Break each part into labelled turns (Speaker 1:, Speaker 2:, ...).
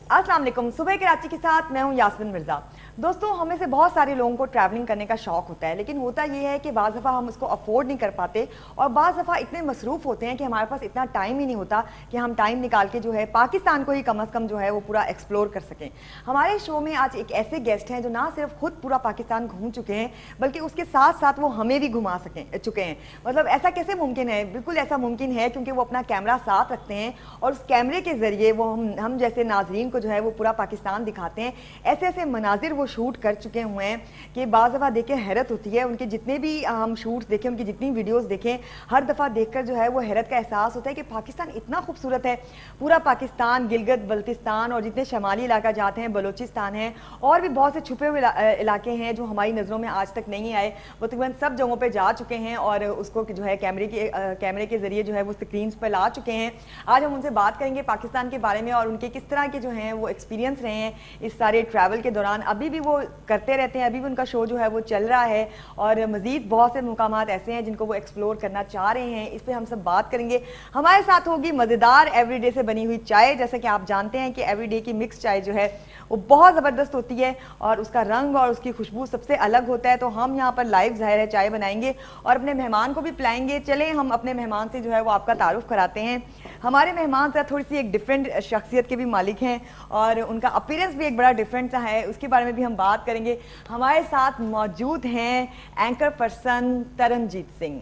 Speaker 1: अस्सलाम वालेकुम। सुबह कराची के साथ मैं हूं यास्मिन मिर्ज़ा। दोस्तों, हमें से बहुत सारे लोगों को ट्रैवलिंग करने का शौक़ होता है, लेकिन होता ये है कि बाज़ दफ़ा हम उसको अफोर्ड नहीं कर पाते और बाज़ दफ़ा इतने मसरूफ़ होते हैं कि हमारे पास इतना टाइम ही नहीं होता कि हम टाइम निकाल के जो है पाकिस्तान को ही कम अज़ कम जो है वो पूरा एक्सप्लोर कर सकें। हमारे शो में आज एक ऐसे गेस्ट हैं जो ना सिर्फ खुद पूरा पाकिस्तान घूम चुके हैं, बल्कि उसके साथ साथ वो हमें भी घुमा चुके हैं। मतलब ऐसा कैसे मुमकिन है? बिल्कुल ऐसा मुमकिन है क्योंकि वो अपना कैमरा साथ रखते हैं और उस कैमरे के ज़रिए वो हम जैसे नाजरीन को जो है वो पूरा पाकिस्तान दिखाते हैं। ऐसे ऐसे मनाजिर वो शूट कर चुके हुए हैं कि बाज़ दफ़ा देख के हैरत होती है। उनके जितने भी हम शूट्स देखें, उनकी जितनी वीडियोस देखें, हर दफ़ा देखकर जो है वो हैरत का एहसास होता है कि पाकिस्तान इतना खूबसूरत है। पूरा पाकिस्तान, गिलगित बल्तिस्तान और जितने शमाली इलाका जाते हैं, बलोचिस्तान है और भी बहुत से छुपे हुए इलाके हैं जो हमारी नज़रों में आज तक नहीं आए, वो तकरीबन सब जगहों पर जा चुके हैं और उसको जो है कैमरे के ज़रिए जो है वो स्क्रीन पर ला चुके हैं। आज हम उनसे बात करेंगे पाकिस्तान के बारे में और उनके किस तरह के जो हैं वो एक्सपीरियंस रहे हैं इस सारे ट्रैवल के दौरान। अभी भी वो करते रहते हैं, अभी भी उनका शो जो है वो चल रहा है और मज़ीद बहुत से मुकामात ऐसे हैं जिनको वो एक्सप्लोर करना चाह रहे हैं। इस पर हम सब बात करेंगे। हमारे साथ होगी मज़ेदार एवरीडे से बनी हुई चाय। जैसे कि आप जानते हैं कि एवरीडे की मिक्स चाय जो है वो बहुत ज़बरदस्त होती है और उसका रंग और उसकी खुशबू सबसे अलग होता है। तो हम यहाँ पर लाइव ज़ाहिर है चाय बनाएंगे और अपने मेहमान को भी पिलाएंगे। चलें हम अपने मेहमान से जो है वो आपका तारुफ कराते हैं। हमारे मेहमान से थोड़ी सी एक डिफरेंट शख्सियत के भी मालिक हैं और उनका अपीयरेंस भी एक बड़ा डिफरेंट सा है, उसके बारे में भी हम बात करेंगे। हमारे साथ मौजूद हैं एंकर पर्सन तरनजीत सिंह।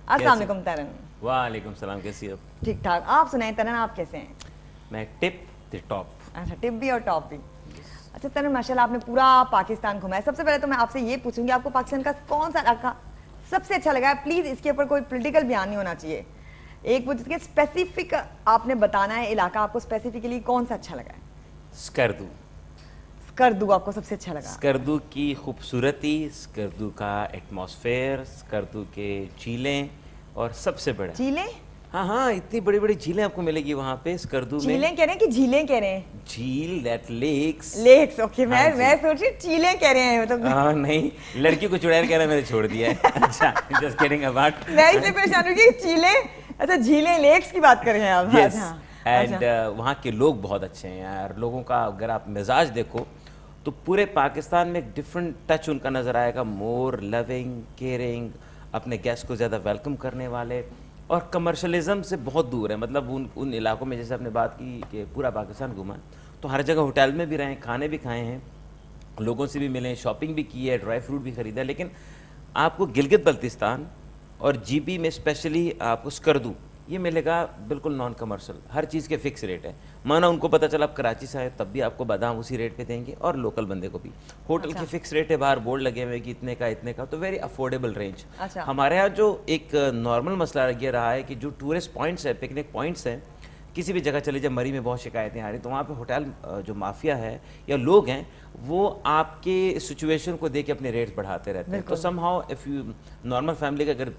Speaker 1: अस्सलाम वालेकुम तरन।
Speaker 2: वालेकुम सलाम, कैसी हो?
Speaker 1: ठीक ठाक, आप सुनाएं तरन, आप कैसे हैं?
Speaker 2: मैं टिप द टॉप।
Speaker 1: अच्छा, टिप भी और टॉप भी। अच्छा तरन, माशाल्लाह आपने पूरा पाकिस्तान घुमाया। सबसे पहले तो मैं आपसे ये पूछूंगी, आपको पाकिस्तान का कौन सा इलाका सबसे अच्छा लगा है? प्लीज़ इसके ऊपर कोई पोलिटिकल बयान नहीं होना चाहिए, एक वो जिसके स्पेसिफिक आपने बताना है इलाका, आपको स्पेसिफिकली कौन सा अच्छा लगा है?
Speaker 2: स्कर्दू।
Speaker 1: स्कर्दू आपको सबसे अच्छा लगा?
Speaker 2: स्कर्दू की खूबसूरती, स्कर्दू का एटमॉस्फेयर, स्कर्दू के झीलें और सबसे बड़ा
Speaker 1: झीलें।
Speaker 2: हाँ हाँ, इतनी बड़ी बड़ी झीलें आपको मिलेगी वहाँ पे स्कर्दू में।
Speaker 1: झीलें कह रहे हैं कि झीलें कह रहे हैं?
Speaker 2: झील, दैट लेक्स।
Speaker 1: Lakes, okay. मैं सोच रही झीलें कह रहे हैं मतलब।
Speaker 2: हाँ नहीं, लड़की को चुड़ैल कहना मैंने छोड़ दिया है। अच्छा, जस्ट किडिंग अबाउट।
Speaker 1: मैं इससे परेशान हूँ कि झीलें, अच्छा झीलें लेक्स की बात कर रहे हैं आप?
Speaker 2: यस, एंड वहाँ के लोग बहुत अच्छे हैं यार। लोगों का अगर आप मिजाज देखो तो पूरे पाकिस्तान में एक डिफरेंट टच उनका नज़र आएगा। मोर लविंग, केयरिंग, अपने गेस्ट को ज़्यादा वेलकम करने वाले और कमर्शलिज्म से बहुत दूर है। मतलब उन इलाकों में जैसे आपने बात की कि पूरा पाकिस्तान घूमा, तो हर जगह होटल में भी रहे, खाने भी खाए हैं, लोगों से भी मिले, शॉपिंग भी की है, ड्राई फ्रूट भी ख़रीदा। लेकिन आपको गिलगित बल्तिस्तान और जीबी में स्पेशली आपको स्कर्दू ये मिलेगा बिल्कुल नॉन कमर्शियल, हर चीज़ के फिक्स रेट है। माना उनको पता चला आप कराची से आए तब भी आपको बादाम उसी रेट पे देंगे और लोकल बंदे को भी। होटल के फिक्स रेट है, बाहर बोर्ड लगे हुए कि इतने का, तो वेरी अफोर्डेबल रेंज। हमारे यहाँ जो एक नॉर्मल मसला ये रहा है कि जो टूरिस्ट पॉइंट्स है, पिकनिक पॉइंट्स हैं, किसी भी जगह चले जाए, मरी में बहुत शिकायतें आ रही, तो वहाँ पे होटल जो माफिया है या लोग हैं वो आपके सिचुएशन को देख के अपने रेट्स बढ़ाते रहते हैं। तो somehow if you normal family का अगर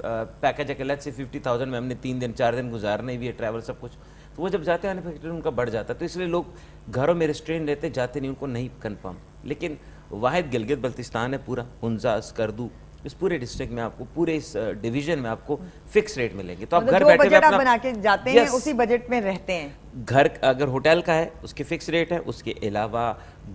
Speaker 2: पैकेज है लेट्स से 50,000 में हमने 3 दिन 4 दिन गुजारने भी है, ट्रैवल सब कुछ, तो वो जब जाते हैं अनएक्सपेक्टेड उनका बढ़ जाता है। तो इसलिए लोग घरों में रिस्ट्रेन रहते, जाते नहीं, उनको नहीं कन्फर्म। लेकिन वाहिद गिलगित बल्तिस्तान है पूरा, उनजा, स्कर्दू, इस पूरे डिस्ट्रिक्ट में आपको, पूरे इस डिवीजन में आपको फिक्स रेट मिलेंगे। तो आप घर बैठे
Speaker 1: बजट आप बना के जाते हैं, उसी बजट में रहते हैं।
Speaker 2: घर अगर होटल का है उसके फिक्स रेट है, उसके अलावा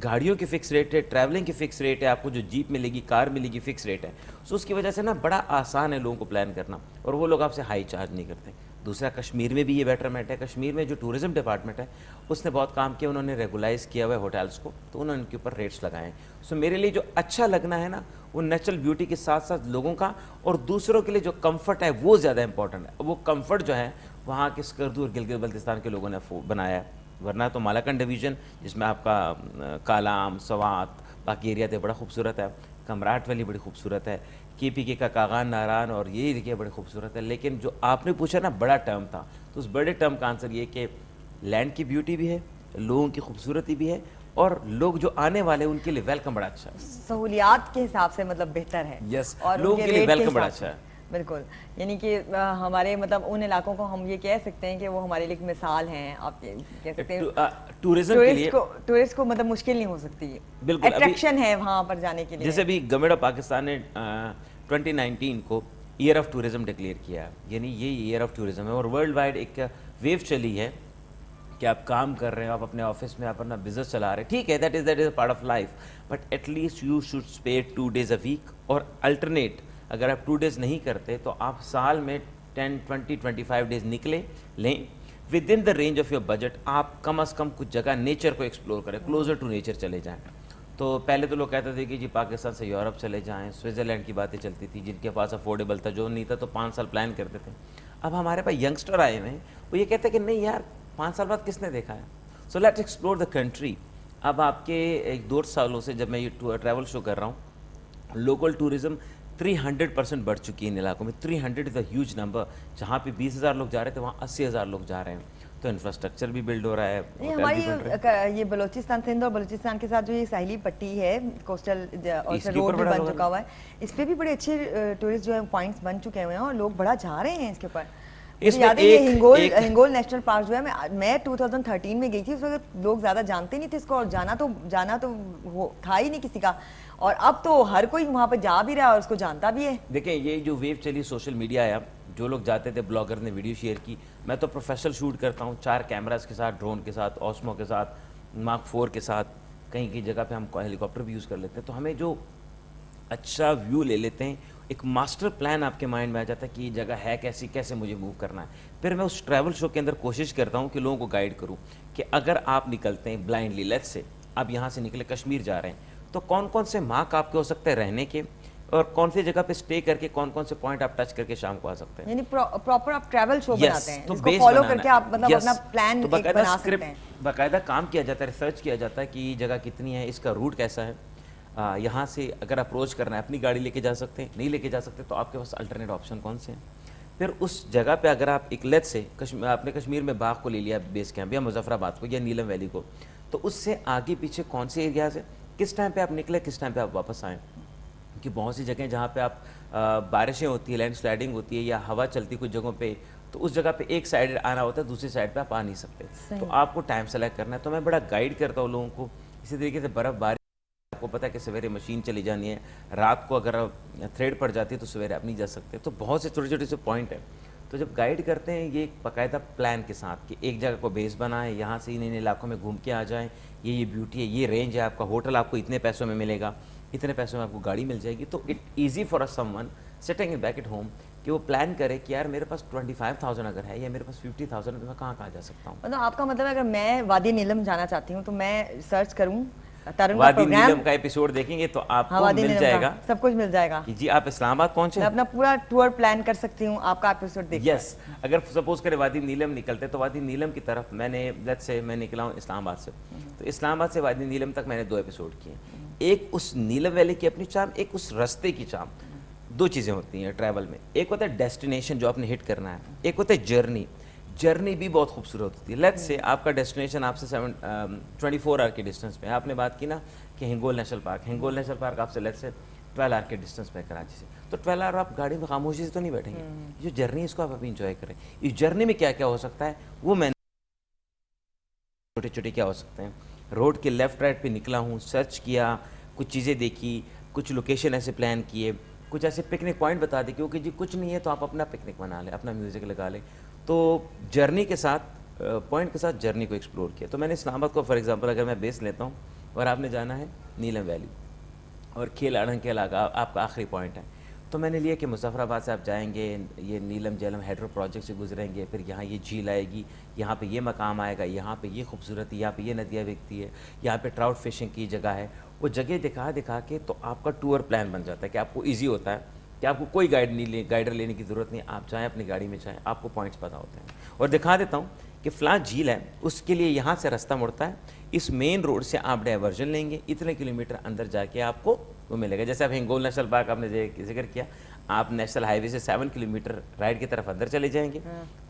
Speaker 2: गाड़ियों की फिक्स रेट है, ट्रैवलिंग की फिक्स रेट है, आपको जो जीप मिलेगी, कार मिलेगी, फिक्स रेट है। सो उसकी वजह से ना बड़ा आसान है लोगों को प्लान करना और वो लोग आपसे हाई चार्ज नहीं करते। दूसरा, कश्मीर में भी ये बेटरमेंट है। कश्मीर में जो टूरिज्म डिपार्टमेंट है उसने बहुत काम किया, उन्होंने रेगुलाइज किया हुआ है होटल्स को, तो उन्होंने उनके ऊपर रेट्स लगाए हैं। सो मेरे लिए जो अच्छा लगना है ना, वो नेचुरल ब्यूटी के साथ साथ लोगों का और दूसरों के लिए जो कंफर्ट है वो ज़्यादा इंपॉर्टेंट है। वो कंफर्ट जो है वहाँ के स्कर्दू और गिलगित बल्तिस्तान के लोगों ने बनाया है। वरना तो मालाकंड डिवीज़न जिसमें आपका कालाम, सवात, बाकी एरिया थे, बड़ा खूबसूरत है। कमराट वैली बड़ी खूबसूरत है, KPK का कागान नारान और ये एरिया बड़े खूबसूरत है। लेकिन जो आपने पूछा ना बड़ा टर्म था, तो उस बड़े टर्म का आंसर ये कि लैंड की ब्यूटी भी है, लोगों की खूबसूरती भी है और लोग जो आने वाले उनके लिए वेलकम बड़ा अच्छा है।
Speaker 1: सहूलियात के हिसाब से मतलब बेहतर है।
Speaker 2: यस, लोगों के लिए वेलकम बड़ा अच्छा है।
Speaker 1: बिल्कुल, यानी कि हमारे मतलब उन इलाकों को हम ये कह सकते हैं कि वो हमारे लिए मिसाल हैं। आप कह सकते हैं
Speaker 2: टूरिज्म के लिए,
Speaker 1: टूरिस्ट को मतलब मुश्किल नहीं हो सकती,
Speaker 2: बिल्कुल
Speaker 1: अट्रैक्शन है वहाँ पर जाने के लिए।
Speaker 2: जैसे अभी गवर्नमेंट ऑफ पाकिस्तान ने 2019 को ईयर ऑफ टूरिज्म डिक्लेयर किया, यानी ये ईयर ऑफ टूरिज्म है और वर्ल्ड वाइड एक वेव चली है कि आप काम कर रहे हो, आप अपने ऑफिस में आप अपना बिजनेस चला रहे हैं, ठीक है, that is a part of life, but at least you should spare 2 days a week और अल्टरनेट। अगर आप 2 days नहीं करते तो आप साल में 10, 20, 25 days निकले लें with in the range of your budget. आप कम से कम कुछ जगह नेचर को एक्सप्लोर करें, क्लोजर टू नेचर चले जाएं। तो पहले तो लोग कहते थे कि जी पाकिस्तान से यूरोप चले जाएं, स्विट्ज़रलैंड की बातें चलती थी, जिनके पास अफोर्डेबल था, जो नहीं था तो 5 साल प्लान करते थे। अब हमारे पास यंगस्टर आए हुए हैं, वो ये कहते हैं कि नहीं यार 5 साल बाद किसने देखा है, so let's explore the country. अब आपके 1-2 सालों से जब मैं ये ट्रैवल शो कर रहा हूँ, लोकल टूरिज्म 300% बढ़ चुकी है इन इलाकों में। 300 इज़ अ ह्यूज नंबर। जहाँ पे 20,000 लोग जा रहे थे वहाँ 80,000 लोग जा रहे हैं। तो इंफ्रास्ट्रक्चर भी बिल्ड हो रहा है,
Speaker 1: ये
Speaker 2: होटल
Speaker 1: हमारी
Speaker 2: भी बिल्ड रहे हैं।
Speaker 1: ये बलूचिस्तान, सिंध और बलूचिस्तान के साथ जो ये साहिली पट्टी है, कोस्टल और
Speaker 2: इसके
Speaker 1: रोड
Speaker 2: ऊपर
Speaker 1: भी
Speaker 2: बड़ा
Speaker 1: बन
Speaker 2: लोग-
Speaker 1: चुका हुआ है, इस पे भी बड़े अच्छे टूरिस्ट जो है पॉइंट्स बन चुके हुए हैं और लोग बड़ा जा रहे हैं इसके ऊपर। मुझे
Speaker 2: इसमें
Speaker 1: याद है ये
Speaker 2: एक-
Speaker 1: हिंगोल नेशनल पार्क जो है, मैं 2013 में गई थी, उस वक्त लोग ज़्यादा जानते नहीं थे इसको और जाना तो वो था ही नहीं किसी का, और अब तो हर कोई वहाँ पर जा भी रहा है और उसको जानता भी है।
Speaker 2: देखें ये जो वेव चली सोशल मीडिया आया, जो लोग जाते थे, ब्लॉगर ने वीडियो शेयर की। मैं तो प्रोफेशनल शूट करता हूँ 4 कैमरास के साथ, ड्रोन के साथ, ऑस्मो के साथ, मार्क 4 के साथ, कहीं की जगह पे हम हेलीकॉप्टर भी यूज़ कर लेते हैं। तो हमें जो अच्छा व्यू ले लेते हैं, एक मास्टर प्लान आपके माइंड में आ जाता है कि ये जगह है कैसी, कैसे मुझे मूव करना है। फिर मैं उस ट्रैवल शो के अंदर कोशिश करता हूँ कि लोगों को गाइड करूँ कि अगर आप निकलते हैं ब्लाइंडली, लेट्स से आप यहाँ से निकले कश्मीर जा रहे हैं, तो कौन कौन से मार्क आपके हो सकते हैं रहने के, और कौन सी जगह पे स्टे करके कौन कौन से पॉइंट आप टच करके शाम को आ सकते हैं।
Speaker 1: यानी प्रॉपर आप ट्रैवल शो बनाते हैं,
Speaker 2: तो
Speaker 1: जिसको
Speaker 2: बेस
Speaker 1: फॉलो
Speaker 2: बनाना
Speaker 1: करके
Speaker 2: है।
Speaker 1: आप मतलब
Speaker 2: Yes,
Speaker 1: अपना प्लान
Speaker 2: तो
Speaker 1: एक
Speaker 2: बाकायदा
Speaker 1: बना सकते
Speaker 2: स्क्रिप्ट,
Speaker 1: हैं।
Speaker 2: बाकायदा काम किया जाता है, रिसर्च किया जाता है कि ये जगह कितनी है, इसका रूट कैसा है। यहाँ से अगर अप्रोच करना है, अपनी गाड़ी लेके जा सकते हैं, नहीं लेके जा सकते तो आपके पास अल्टरनेट ऑप्शन कौन से हैं। फिर उस जगह पे अगर आप एक लेट से आपने कश्मीर में बाग को ले लिया बेस कैंप, या मुजफ्फराबाद को, या नीलम वैली को, तो उससे आगे पीछे कौन से एरियाज है, किस टाइम पे आप निकले, किस टाइम पे आप वापस आएँ। कि बहुत सी जगह जहाँ पे आप बारिशें होती है, लैंड स्लाइडिंग होती है, या हवा चलती कुछ जगहों पे, तो उस जगह पे एक साइड आना होता है, दूसरी साइड पे आप आ नहीं सकते। तो आपको टाइम सेलेक्ट करना है। तो मैं बड़ा गाइड करता हूँ लोगों को। इसी तरीके से बर्फ़बारी, आपको पता है कि सवेरे मशीन चली जानी है, रात को अगर थ्रेड पड़ जाती है तो सवेरे आप नहीं जा सकते। तो बहुत से छोटे छोटे से पॉइंट हैं। तो जब गाइड करते हैं ये एक बाकायदा प्लान के साथ कि एक जगह को बेस बनाएं, यहाँ से इन इलाकों में घूम के आ जाएं, ये ब्यूटी है, ये रेंज है, आपका होटल आपको इतने पैसों में मिलेगा, इतने पैसों में आपको गाड़ी मिल जाएगी। तो it easy for a someone sitting in back at home कि वो प्लान करे कि यार मेरे पास 25,000 अगर है, या मेरे पास 50,000 तो मैं कहाँ जा सकता हूँ।
Speaker 1: मतलब आपका मतलब अगर मैं वादी नीलम जाना चाहती हूँ तो मैं सर्च करूँ तरुण का
Speaker 2: वादी
Speaker 1: प्रोग्राम,
Speaker 2: नीलम का एपिसोड देखेंगे तो आपको
Speaker 1: वादी
Speaker 2: मिल
Speaker 1: नीलम
Speaker 2: जाएगा
Speaker 1: का सब कुछ मिल जाएगा
Speaker 2: कि जी आप इस्लामाबाद पहुंचे।
Speaker 1: मैं अपना पूरा टूर प्लान कर सकती हूँ आपका एपिसोड देख।
Speaker 2: यस, अगर सपोज करें वादी नीलम निकलते तो वादी नीलम की तरफ मैंने लेट्स से मैं निकला हूँ इस्लामाबाद से, तो इस्लामाबाद से वादी नीलम तक मैंने 2 एपिसोड किए। एक उस नीलम वैली की अपनी चार्म, एक उस रास्ते की चार्म। 2 चीज़ें होती हैं ट्रैवल में, एक होता है डेस्टिनेशन जो आपने हिट करना है, एक होता है जर्नी। जर्नी भी बहुत खूबसूरत होती है। लेट्स से आपका डेस्टिनेशन आपसे 24 आवर के डिस्टेंस पे है। आपने बात की ना कि Hingol national park, Hingol national park आपसे लेट्स से 12 आवर के डिस्टेंस पे है कराची से, तो 12 आवर आप गाड़ी में खामोशी से तो नहीं बैठेंगे। जो जर्नी इसको आप अभी इंजॉय करें। इस जर्नी में क्या क्या हो सकता है वो मैंने छोटे छोटे क्या हो सकते हैं। रोड के लेफ्ट राइट पे निकला हूँ, सर्च किया, कुछ चीज़ें देखी, कुछ लोकेशन ऐसे प्लान किए, कुछ ऐसे पिकनिक पॉइंट बता दें, क्योंकि जी कुछ नहीं है तो आप अपना पिकनिक बना लें, अपना म्यूज़िक लगा लें। तो जर्नी के साथ, पॉइंट के साथ जर्नी को एक्सप्लोर किया। तो मैंने इस्लामाबाद को फॉर एग्जांपल अगर मैं बेस लेता हूँ और आपने जाना है नीलम वैली और खेल अड़ंग के इलाका आपका आखिरी पॉइंट है, तो मैंने लिया कि मुजफ्फराबाद से आप जाएंगे, ये नीलम झेलम हाइड्रो प्रोजेक्ट से गुजरेंगे, फिर यहाँ ये झील आएगी, यहाँ पे ये मकाम आएगा, यहाँ पे ये खूबसूरती, यहाँ पे ये नदियाँ बिकती है, यहाँ पे ट्राउट फिशिंग की जगह है। वो जगह दिखा के तो आपका टूर प्लान बन जाता है कि आपको ईजी होता है कि आपको कोई गाइडर लेने की ज़रूरत नहीं, आप चाहें अपनी गाड़ी में चाहें, आपको पॉइंट्स पता होते हैं। और दिखा देता हूँ कि फ़लाँ झील है, उसके लिए यहाँ से रास्ता मुड़ता है, इस मेन रोड से आप डाइवर्जन लेंगे, इतने किलोमीटर अंदर जाके आपको वो मिलेगा। जैसे आप हिंगोल नेशनल पार्क आपने जिक्र किया, आप नेशनल हाईवे से 7 किलोमीटर राइट की तरफ अंदर चले जाएंगे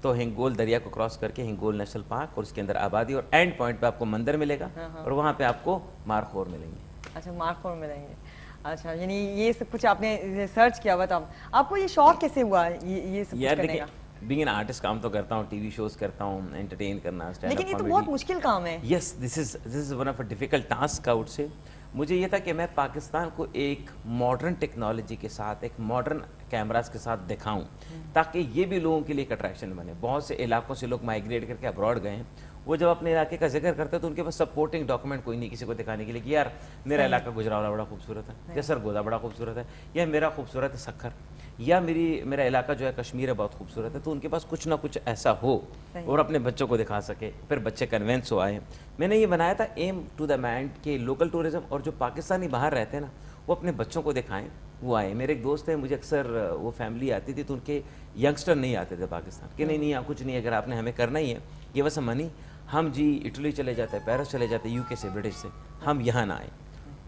Speaker 2: तो हिंगोल दरिया को क्रॉस करके हिंगोल नेशनल पार्क और उसके अंदर आबादी, और एंड पॉइंट पे आपको मंदिर मिलेगा और वहाँ पे आपको मारखोर मिलेंगे।
Speaker 1: अच्छा, मार्कफोर मिलेंगे। अच्छा, यानी ये सब कुछ आपने सर्च किया हुआ था। आपको ये शौक कैसे हुआ ये सब कुछ करने का?
Speaker 2: बीइंग एन आर्टिस्ट काम तो करता हूँ, टीवी शोज करता हूँ, एंटरटेन करना,
Speaker 1: लेकिन ये तो बहुत मुश्किल काम है।
Speaker 2: Yes, this is one of a difficult task out से। मुझे ये था कि मैं पाकिस्तान को एक मॉडर्न टेक्नोलॉजी के साथ, एक मॉडर्न कैमरास के साथ दिखाऊं, ताकि ये भी लोगों के लिए एक अट्रैक्शन बने। बहुत से इलाकों से लोग माइग्रेट करके अब्रॉड गए हैं वो जब अपने इलाके का जिक्र करते हैं तो उनके पास सपोर्टिंग डॉक्यूमेंट कोई नहीं किसी को दिखाने के लिए कि यार मेरा इलाका गुजरावाला बड़ा खूबसूरत है, या सरगोदा बड़ा खूबसूरत है, या मेरा खूबसूरत है सक्खर, या मेरा इलाका जो है कश्मीर है बहुत खूबसूरत है। तो उनके पास कुछ ना कुछ ऐसा हो और अपने बच्चों को दिखा सके, फिर बच्चे कन्वेंस हो आए। मैंने ये बनाया था एम टू द माइंड कि लोकल टूरिज्म और जो पाकिस्तानी बाहर रहते हैं ना वो अपने बच्चों को दिखाएं, वो आए। मेरे एक दोस्त है, मुझे अक्सर वो फैमिली आती थी तो उनके यंगस्टर नहीं आते थे पाकिस्तान कि नहीं यहाँ कुछ नहीं, अगर आपने हमें करना ही है ये बस मनी, हम जी इटली चले जाते हैं, पेरिस चले जाते हैं, यूके से, ब्रिटिश से, हम यहाँ ना आए।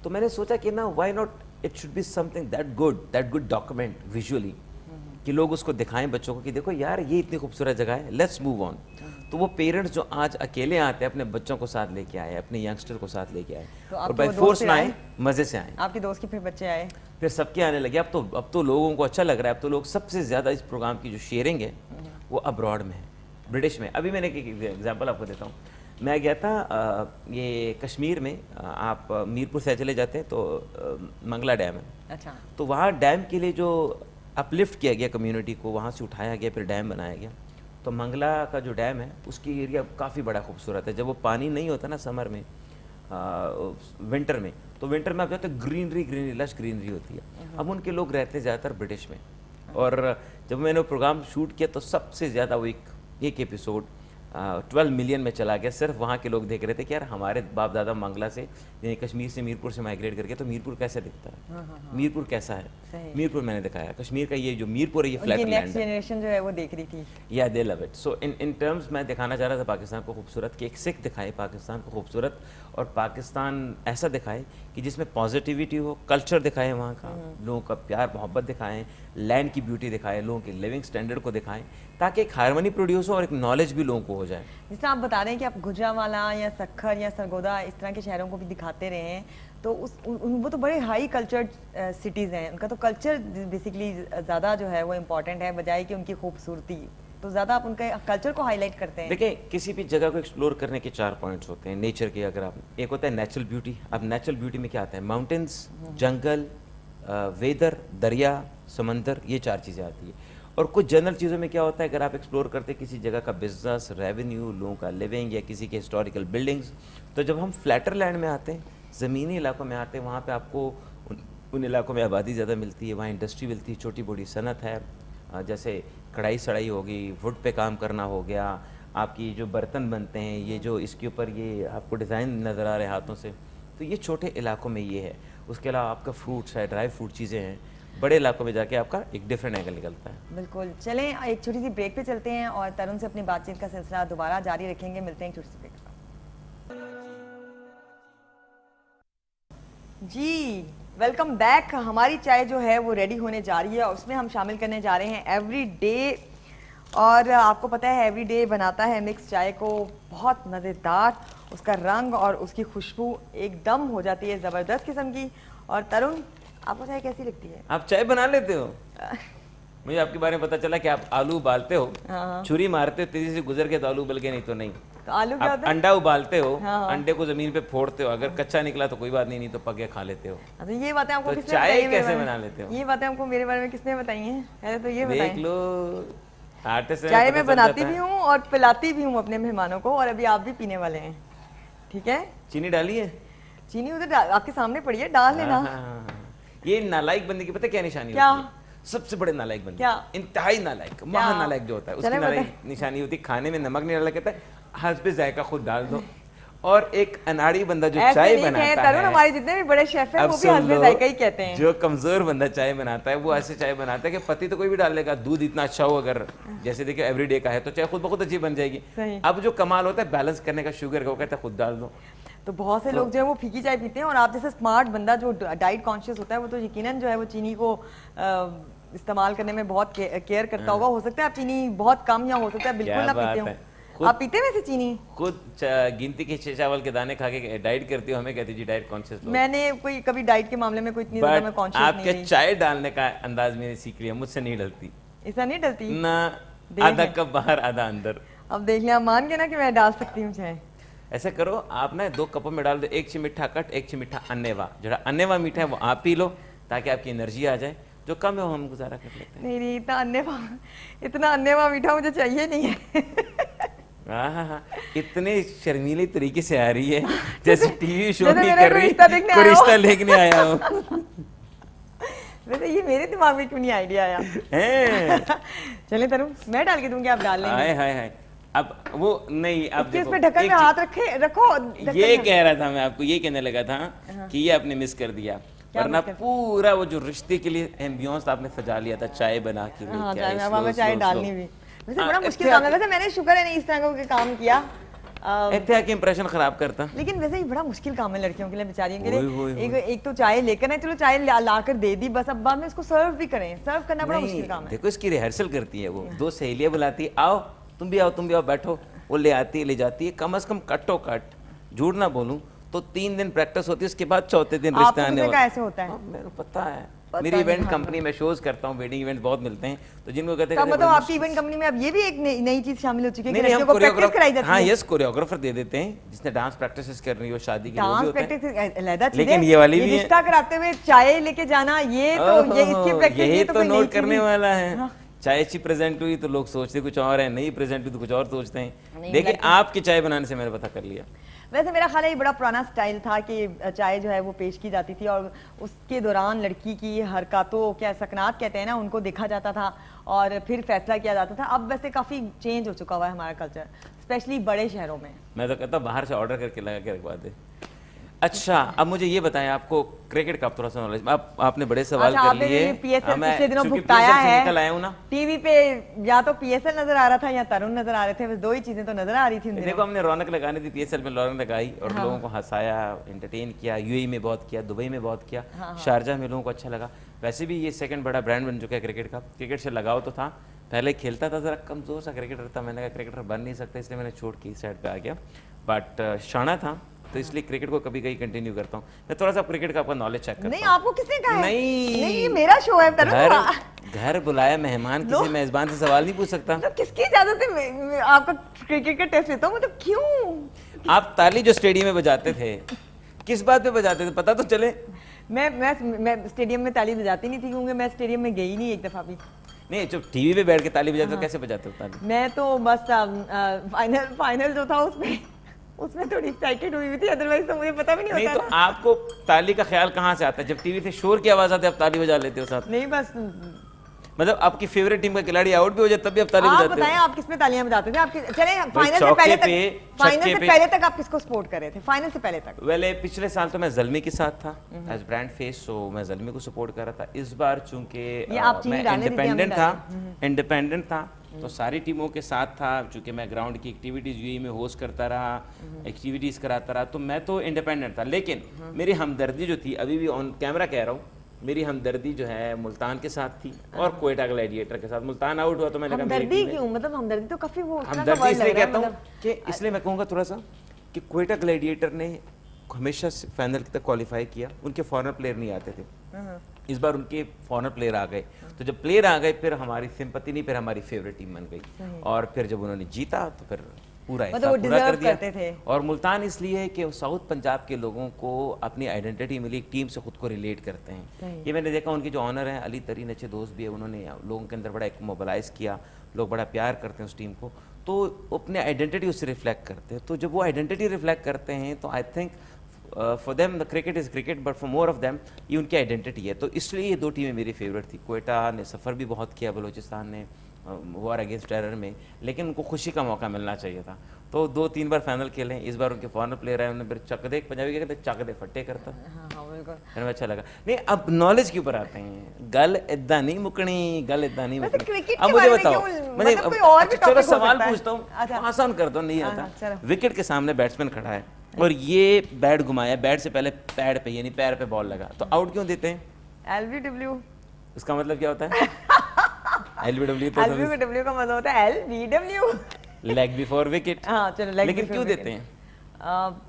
Speaker 2: तो मैंने सोचा कि ना why not it should be something that good document visually, कि लोग उसको दिखाएं बच्चों को कि देखो यार ये इतनी खूबसूरत जगह है, लेट्स मूव ऑन। तो वो पेरेंट्स जो आज अकेले आते हैं अपने बच्चों को साथ लेके आए, अपने यंगस्टर को साथ लेके आए,
Speaker 1: तो
Speaker 2: और बाय फोर्स ना आए, मजे से आए।
Speaker 1: आपके दोस्त के फिर बच्चे आए,
Speaker 2: फिर सबके आने लगे। अब तो लोगों को अच्छा लग रहा है। अब तो लोग सबसे ज़्यादा इस प्रोग्राम की जो शेयरिंग है वो अब्रॉड में है, ब्रिटिश में। अभी मैंने एक एग्जांपल आपको देता हूँ। मैं गया था ये कश्मीर में, आप मीरपुर से चले जाते हैं तो मंगला डैम है।
Speaker 1: अच्छा,
Speaker 2: तो वहाँ डैम के लिए जो अपलिफ्ट किया गया कम्युनिटी को, वहाँ से उठाया गया, फिर डैम बनाया गया। तो मंगला का जो डैम है उसकी एरिया काफ़ी बड़ा खूबसूरत है। जब वो पानी नहीं होता ना समर में, विंटर में, तो विंटर में आप जाते हो ग्रीनरी लश ग्रीनरी होती है। अब उनके लोग रहते हैं ज़्यादातर ब्रिटिश में। और जब मैंने वो प्रोग्राम शूट किया तो सबसे ज़्यादा वो एक एपिसोड 12 मिलियन में चला गया। सिर्फ वहाँ के लोग देख रहे थे कि यार हमारे बाप दादा मंगला से, यानी कश्मीर से मीरपुर से माइग्रेट करके, तो मीरपुर कैसे दिखता है, मीरपुर कैसा है। मीरपुर मैंने दिखाया, कश्मीर का ये जो मीरपुर है ये फ्लैट लैंड है।
Speaker 1: नेक्स्ट जनरेशन जो है वो देख रही थी,
Speaker 2: या दे love it. So in terms मैं दिखाना चाह रहा था पाकिस्तान को खूबसूरत, कि एक सिख दिखाए पाकिस्तान को खूबसूरत, और पाकिस्तान ऐसा दिखाए कि जिसमें पॉजिटिविटी हो, कल्चर दिखाएं वहाँ का, लोगों का प्यार मोहब्बत दिखाएं, लैंड की ब्यूटी दिखाएं, लोगों के लिविंग स्टैंडर्ड को दिखाएं, ताकि एक हारमोनी प्रोड्यूस हो और एक नॉलेज भी लोगों को हो जाए।
Speaker 1: जिस तरह आप बता रहे हैं कि आप गुजरांवाला या सक्खर या सरगोदा इस तरह के शहरों को भी दिखाते रहे हैं, तो वो तो बड़े हाई कल्चर्ड सिटीज़ हैं, उनका तो कल्चर बेसिकली ज़्यादा जो है वो इम्पॉर्टेंट है बजाय कि उनकी खूबसूरती। तो ज़्यादा आप उनके कल्चर को हाईलाइट करते हैं।
Speaker 2: देखिए, किसी भी जगह को एक्सप्लोर करने के 4 पॉइंट्स होते हैं नेचर के। अगर आप, एक होता है नेचुरल ब्यूटी। अब नेचुरल ब्यूटी में क्या आता है, माउंटेन्स, जंगल, वेदर, दरिया, समंदर, ये 4 चीज़ें आती है। और कुछ जनरल चीज़ों में क्या होता है, अगर आप एक्सप्लोर करते हैं किसी जगह का बिजनेस, रेवेन्यू, लोगों का लिविंग, या किसी के हिस्टोरिकल बिल्डिंग्स, तो जब हम फ्लैटर लैंड में आते हैं, ज़मीनी इलाकों में आते हैं, वहाँ पे आपको उन इलाकों में आबादी ज़्यादा मिलती है, वहाँ इंडस्ट्री मिलती है, छोटी बड़ी सनत है, जैसे कढ़ाई सड़ाई होगी, वुड पे काम करना हो गया, आपकी जो बर्तन बनते हैं, ये जो इसके ऊपर ये आपको डिज़ाइन नज़र आ रहे हैं हाथों से, तो ये छोटे इलाकों में ये है। उसके अलावा आपका फ्रूट्स है, ड्राई फ्रूट चीज़ें हैं, बड़े इलाकों में जाके आपका एक डिफरेंट एंगल निकलता है।
Speaker 1: बिल्कुल। चलें एक छोटी सी ब्रेक पे चलते हैं और तरुण से अपनी बातचीत का सिलसिला दोबारा जारी रखेंगे। मिलते हैं एक छोटी सी ब्रेक के बाद। जी वेलकम बैक। हमारी चाय जो है वो रेडी होने जा रही है और उसमें हम शामिल करने जा रहे हैं एवरीडे। और आपको पता है एवरीडे बनाता है मिक्स चाय को बहुत मज़ेदार, उसका रंग और उसकी खुशबू एकदम हो जाती है ज़बरदस्त किस्म की। और तरुण, आपको चाय कैसी लगती है?
Speaker 2: आप चाय बना लेते हो? मुझे आपके बारे में पता चला कि आप आलू उबालते हो, छुरी मारते हो, तेजी से गुजर के तो आलू उबल के, नहीं तो नहीं।
Speaker 1: तो आलू क्या होता है?
Speaker 2: अंडा उबालते हो, अंडे को जमीन पे फोड़ते हो, अगर कच्चा निकला तो कोई बात नहीं, नहीं तो पक गया खा लेते हो।
Speaker 1: अच्छा, ये बातें आपको
Speaker 2: तो
Speaker 1: किसने
Speaker 2: चाय
Speaker 1: बताई?
Speaker 2: कैसे बना लेते हो?
Speaker 1: ये बातें आपको मेरे बारे में किसने बताई हैं? पहले तो ये बताएं।
Speaker 2: देख लो, आर्टिस्ट
Speaker 1: चाय मैं बनाती भी हूँ और पिलाती भी हूँ अपने मेहमानों को, और अभी आप भी पीने वाले हैं, ठीक है?
Speaker 2: चीनी डाली है?
Speaker 1: चीनी उधर आपके सामने पड़ी है, डाल लेना।
Speaker 2: ये नालायक बंदे की पता क्या निशानी
Speaker 1: क्या?
Speaker 2: होती है? सबसे बड़े नालायक बंदे,
Speaker 1: क्या?
Speaker 2: इंतहाई नालायक, महा नालायक जो होता है, उसकी नालायक निशानी होती है खाने में नमक नहीं डाला, कहता है हाथ पे जायका खुद डाल दो। और एक अनाड़ी बंदा जो चाय बनाता है,
Speaker 1: हमारे जितने भी बड़े शेफ हैं वो भी हाथ पे जायका ही कहते हैं।
Speaker 2: जो कमजोर बंदा चाय बनाता है वो ऐसे चाय बनाता है कि पति तो कोई भी डाल लेगा, दूध इतना अच्छा हो, अगर जैसे देखिए एवरीडे का है तो चाय खुद बहुत अच्छी बन जाएगी। अब जो कमाल होता है बैलेंस करने का शुगर का, वो कहता है खुद डाल दो।
Speaker 1: तो बहुत से लोग जो है वो फीकी चाय पीते हैं, और आप जैसे स्मार्ट बंदा जो डाइट कॉन्शियस होता है वो तो यकीनन जो है वो चीनी को इस्तेमाल करने में बहुत केयर करता होगा। हो सकता है आप चीनी बहुत कम, या हो सकता है बिल्कुल ना पीते हो। आप पीते हैं वैसे चीनी? खुद
Speaker 2: गिनती के 6 चावल के दाने खा के डाइट करती हो, हमें कहती जी डाइट कॉन्शियस लोग।
Speaker 1: मैंने कोई कभी डाइट के मामले में कोई इतनी ज्यादा मैं कॉन्शियस नहीं
Speaker 2: आपके चाय डालने का अंदाज मैंने सीख लिया, मुझसे नहीं डलती।
Speaker 1: ऐसा नहीं डलती
Speaker 2: ना, आधा कप बाहर आधा अंदर।
Speaker 1: अब देख लिया, मान के ना कि मैं डाल सकती हूँ चाय।
Speaker 2: ऐसा करो आप ना 2 कपों में डाल दो, 1 चिमिठा कट, 1 चिमिठा अन्नेवा। जो अन्नेवा मीठा है वो आप पी लो ताकि आपकी एनर्जी आ जाए, जो कम है वो हम गुजारा कर लेते हैं।
Speaker 1: नहीं, इतना अन्नेवा मीठा मुझे चाहिए नहीं है।
Speaker 2: हाँ, इतने शर्मीले तरीके से आ रही है जैसे टीवी शो
Speaker 1: जैसे
Speaker 2: नहीं
Speaker 1: मेरा
Speaker 2: कर
Speaker 1: कोई
Speaker 2: रही,
Speaker 1: रिश्ता देखने
Speaker 2: कोई
Speaker 1: आया हो।
Speaker 2: रिश्ता लेके आया हो।
Speaker 1: वैसे ये मेरे दिमाग में क्यों नहीं आइडिया आया?
Speaker 2: हैं?
Speaker 1: चले तरुण, मैं डाल के दूंगी, आप डाल लेंगे।
Speaker 2: हाय हाय हाय, अब वो नहीं, अब
Speaker 1: इसके
Speaker 2: देखो,
Speaker 1: उसमें ढक्कन
Speaker 2: एक
Speaker 1: में
Speaker 2: चीज-
Speaker 1: हाथ रखो ढक्कन
Speaker 2: ये
Speaker 1: में।
Speaker 2: कह रहा था मैं आपको, ये कहने लगा था कि ये आपने मिस कर दिया,
Speaker 1: क्या
Speaker 2: वरना
Speaker 1: miss कर-
Speaker 2: पूरा वो जो रिश्ते के लिए एम्बियंस आपने सजा लिया था, चाय बना के
Speaker 1: हाँ,
Speaker 2: लेके
Speaker 1: चाय
Speaker 2: आए,
Speaker 1: में हवा में
Speaker 2: slow,
Speaker 1: चाय
Speaker 2: slow,
Speaker 1: डालनी
Speaker 2: slow।
Speaker 1: भी। वैसे
Speaker 2: हाँ,
Speaker 1: बड़ा मुश्किल
Speaker 2: इत्ते
Speaker 1: काम है,
Speaker 2: आके-
Speaker 1: वैसे मैंने शुक्र है नहीं इस तरह का काम किया।
Speaker 2: इत्ते आके इंप्रेशन खराब करता।
Speaker 1: लेकिन वैसे ही बड़ा मुश्किल काम है लड़कियों के लिए, बेचारियों के
Speaker 2: ओए,
Speaker 1: लिए।
Speaker 2: ओए,
Speaker 1: एक तो चाय लेकर आए, चलो चाय ला कर दे दी, बस अब बाद में इसको सर्व भी करें, सर्व करना बड़ा
Speaker 2: नहीं,
Speaker 1: मुश्किल काम है।
Speaker 2: देखो इसकी रिहर्सल करती है वो, दो सहेलियां बुलाती है, आओ तुम भी आओ, तुम भी आओ, बैठो, वो ले आती है, ले जाती है, कम से कम कट्टो कट, झूठ ना बोलूं तो 3 दिन प्रैक्टिस होती है, उसके बाद चौथे दिन रिश्ते
Speaker 1: आपको
Speaker 2: आने
Speaker 1: कितने का
Speaker 2: वाले।
Speaker 1: ऐसे होता है?
Speaker 2: हाँ, मेरे को पता है,
Speaker 1: पता
Speaker 2: मेरी
Speaker 1: नहीं,
Speaker 2: इवेंट
Speaker 1: हाँ,
Speaker 2: कंपनी में शोज करता हूँ, वेडिंग इवेंट बहुत मिलते हैं, तो जिनको कहते
Speaker 1: तो
Speaker 2: हैं
Speaker 1: मतलब आपकी इवेंट कंपनी में अब ये भी एक नई चीज शामिल हो चुकी है कि
Speaker 2: नहीं,
Speaker 1: लड़कियों
Speaker 2: हम
Speaker 1: को प्रैक्टिस कराई
Speaker 2: कोरियोग्राफर,
Speaker 1: जाती
Speaker 2: हाँ
Speaker 1: है।
Speaker 2: यस, कोरियोग्राफर दे देते हैं जिसने डांस प्रैक्टिस कर रही हो, शादी के लिए वो
Speaker 1: डांस
Speaker 2: भी होता है।
Speaker 1: प्रैक्टिस अलग चीज
Speaker 2: लेकिन
Speaker 1: है,
Speaker 2: ये वाली भी है।
Speaker 1: रिश्ता कराते हुए चाय लेके जाना, ये तो ये इसकी
Speaker 2: ओहो,
Speaker 1: प्रैक्टिस,
Speaker 2: यही
Speaker 1: ये
Speaker 2: तो
Speaker 1: कोई नई
Speaker 2: नोट
Speaker 1: चीज
Speaker 2: करने
Speaker 1: नहीं।
Speaker 2: वाला है।
Speaker 1: हाँ।
Speaker 2: चाय अच्छी प्रेजेंट हुई तो लोग सोचते कुछ और है, नहीं प्रेजेंट हुई तो कुछ और सोचते हैं।
Speaker 1: नहीं,
Speaker 2: देखिए
Speaker 1: लड़की-
Speaker 2: आपकी चाय बनाने से मैंने पता कर लिया।
Speaker 1: वैसे मेरा ख्याल है ये बड़ा पुराना स्टाइल था कि चाय जो है वो पेश की जाती थी और उसके दौरान लड़की की हरकतों, क्या सकनात कहते हैं ना, उनको देखा जाता था और फिर फैसला किया जाता था। अब वैसे काफ़ी चेंज हो चुका हुआ है हमारा कल्चर, स्पेशली बड़े शहरों में।
Speaker 2: मैं तो कहता हूँ बाहर से ऑर्डर करके लगा के रखवा दे। अच्छा, अब मुझे ये बताएं, आपको क्रिकेट का थोड़ा सा नॉलेज, आपने बड़े सवाल
Speaker 1: अच्छा,
Speaker 2: कर
Speaker 1: आपने
Speaker 2: लिए।
Speaker 1: PSL
Speaker 2: हाँ, मैं
Speaker 1: पिछले दिनों
Speaker 2: चूंकि
Speaker 1: भुगताया
Speaker 2: PSL से
Speaker 1: है।
Speaker 2: निकल आया हूँ ना।
Speaker 1: टीवी पे या तो PSL नजर आ रहा था या तरुण नजर आ रहे थे, बस दो ही चीजें तो नजर आ रही थी उन
Speaker 2: देखो
Speaker 1: दिनों।
Speaker 2: हमने रौनक लगाने दी, PSL में रौनक लगाई और लोगों को हंसाया, एंटरटेन किया, यूएई में बहुत किया, दुबई में बहुत किया, शारजा में लोगों को अच्छा लगा। वैसे भी ये सेकंड बड़ा ब्रांड बन चुका है क्रिकेट का। क्रिकेट से लगाव तो था, पहले खेलता था, ज़रा कमज़ोर सा क्रिकेटर था, मैंने कहा क्रिकेटर बन नहीं सकता, इसलिए मैंने छोड़ के इस साइड पे आ गया। बट शाना था तो इसलिए क्रिकेट को कभी कहीं कंटिन्यू करता हूँ। मैं थोड़ा सा क्रिकेट का आपका नॉलेज चेक करता
Speaker 1: नहीं,
Speaker 2: हूँ।
Speaker 1: आपको किसने कहा है?
Speaker 2: नहीं।
Speaker 1: नहीं, ये मेरा शो है तरुण।
Speaker 2: घर बुलाया मेहमान, किसी मेजबान से सवाल नहीं पूछ सकता।
Speaker 1: मतलब किसकी इजाजत है आपका क्रिकेट का टेस्ट लेता हूँ, मतलब क्यों?
Speaker 2: आप ताली जो स्टेडियम में बजाते थे, किस बात पे बजाते थे, पता तो चले।
Speaker 1: मैं स्टेडियम में ताली बजाती नहीं थी क्योंकि मैं स्टेडियम में गई नहीं एक दफा भी।
Speaker 2: नहीं, जब टीवी पे बैठ के ताली बजाते हो कैसे बजाते हो ताली?
Speaker 1: मैं तो बस फाइनल जो था उसमें थोड़ी एक्साइटेड हुई हुई थी, अदरवाइज तो मुझे पता भी नहीं
Speaker 2: नहीं
Speaker 1: होता
Speaker 2: तो
Speaker 1: था।
Speaker 2: आपको ताली का ख्याल कहाँ से आता है? जब टीवी से शोर की आवाज आती है आप ताली बजा लेते हो साथ?
Speaker 1: नहीं, बस
Speaker 2: मतलब आपकी फेवरेट टीम का खिलाड़ी आउट भी हो जाए तब भी आप ताली
Speaker 1: आप
Speaker 2: बजाते
Speaker 1: बताएं,
Speaker 2: हो?
Speaker 1: आप किस में तालियां बजाते थे? आपके चले फाइनल से
Speaker 2: चौके
Speaker 1: पहले
Speaker 2: पे,
Speaker 1: तक, फाइनल
Speaker 2: छक्के
Speaker 1: से
Speaker 2: पे।
Speaker 1: पहले तक आप किसको सपोर्ट कर रहे थे? फाइनल से पहले तक
Speaker 2: वेल पिछले साल तो मैं जलमी के साथ था एज ब्रांड फेस, सो मैं जलमी को सपोर्ट कर रहा था। इस बार चूंकि
Speaker 1: ये आप चीनी
Speaker 2: मैं
Speaker 1: डालने दीजिए, हमें
Speaker 2: इंडिपेंडेंट था तो सारी टीमों के साथ था। चूंकि मैं ग्राउंड की एक्टिविटीज यूएई में होस्ट करता रहा, एक्टिविटीज कराता रहा, तो मैं तो इंडिपेंडेंट था। लेकिन मेरी हमदर्दी जो थी, अभी भी ऑन कैमरा कह रहा हूँ, मेरी हमदर्दी जो है मुल्तान के साथ थी और कोयटा ग्लैडिएटर के साथ। मुल्तान आउट हुआ तो मैंने कहा मेरी
Speaker 1: हमदर्दी
Speaker 2: टीम है।
Speaker 1: क्यों? मतलब हमदर्दी तो काफी वो
Speaker 2: हमदर्दी इसलिए कहता हूँ कि इसलिए मैं कहूँगा थोड़ा सा कि कोयटा ग्लैडिएटर ने हमेशा फाइनल तक क्वालिफाई किया, उनके फॉरेनर प्लेयर नहीं आते थे। इस बार उनके फॉरेनर प्लेयर आ गए, तो जब प्लेयर आ गए फिर हमारी सिंपति नहीं, फिर हमारी फेवरेट टीम बन गई और फिर जब उन्होंने जीता तो फिर पूरा
Speaker 1: मतलब वो
Speaker 2: हिस्सा पूरा कर
Speaker 1: deserve
Speaker 2: दिया।
Speaker 1: करते थे।
Speaker 2: और मुल्तान इसलिए है कि साउथ पंजाब के लोगों को अपनी आइडेंटिटी मिली, एक टीम से खुद को रिलेट करते हैं। ये मैंने देखा, उनके जो ऑनर हैं अली तरीन अच्छे दोस्त भी है, उन्होंने लोगों के अंदर बड़ा एक मोबिलाइज किया, लोग बड़ा प्यार करते हैं उस टीम को, तो अपने आइडेंटिटी उससे रिफ्लेक्ट करते हैं। तो जब वो आइडेंटिटी रिफ्लेक्ट करते हैं तो I think for them the cricket is cricket, but for more of them ये उनकी आइडेंटिटी है। तो इसलिए ये दो टीमें मेरी फेवरेट थी। कोयटा ने सफ़र भी बहुत किया बलूचिस्तान ने वॉर अगेंस्ट टेरर में, लेकिन उनको खुशी का मौका मिलना चाहिए था। तो 2-3 बार फाइनल खेले, इस बार उनके फॉरनर प्लेयर आए, उन्होंने फिर चक दे, पंजाबी क्या कहते हैं, चक दे फट्टे करता। फिर मैं अच्छा लगा। नहीं, अब नॉलेज के ऊपर आते हैं। गल इदा नहीं मुकनी, गल इदा नहीं
Speaker 1: वैसे
Speaker 2: मुकनी।
Speaker 1: क्रिकेट
Speaker 2: अब
Speaker 1: के
Speaker 2: मुझे
Speaker 1: बारे में
Speaker 2: बताओ,
Speaker 1: क्यों-
Speaker 2: मैंने
Speaker 1: मतलब कोई और भी
Speaker 2: चलो
Speaker 1: topic हो
Speaker 2: सवाल
Speaker 1: सकता है।
Speaker 2: पूछता हूँ,
Speaker 1: अच्छा।
Speaker 2: आसान करता हूँ, नहीं
Speaker 1: हाँ,
Speaker 2: आता।
Speaker 1: चलो।
Speaker 2: विकेट के सामने बैट्समैन खड़ा है और ये बैट घुमाया, बैट से पहले पैड पे यानी पैर पे बॉल लगा, तो आउट क्यों देते हैं?
Speaker 1: LBW
Speaker 2: उसका मतलब क्या होता है? LBW तो
Speaker 1: LBW का मतलब होता है LBW।
Speaker 2: Leg before wicket.
Speaker 1: हाँ चलो, लेग
Speaker 2: लेकिन
Speaker 1: before
Speaker 2: क्यों
Speaker 1: wicket।
Speaker 2: देते हैं?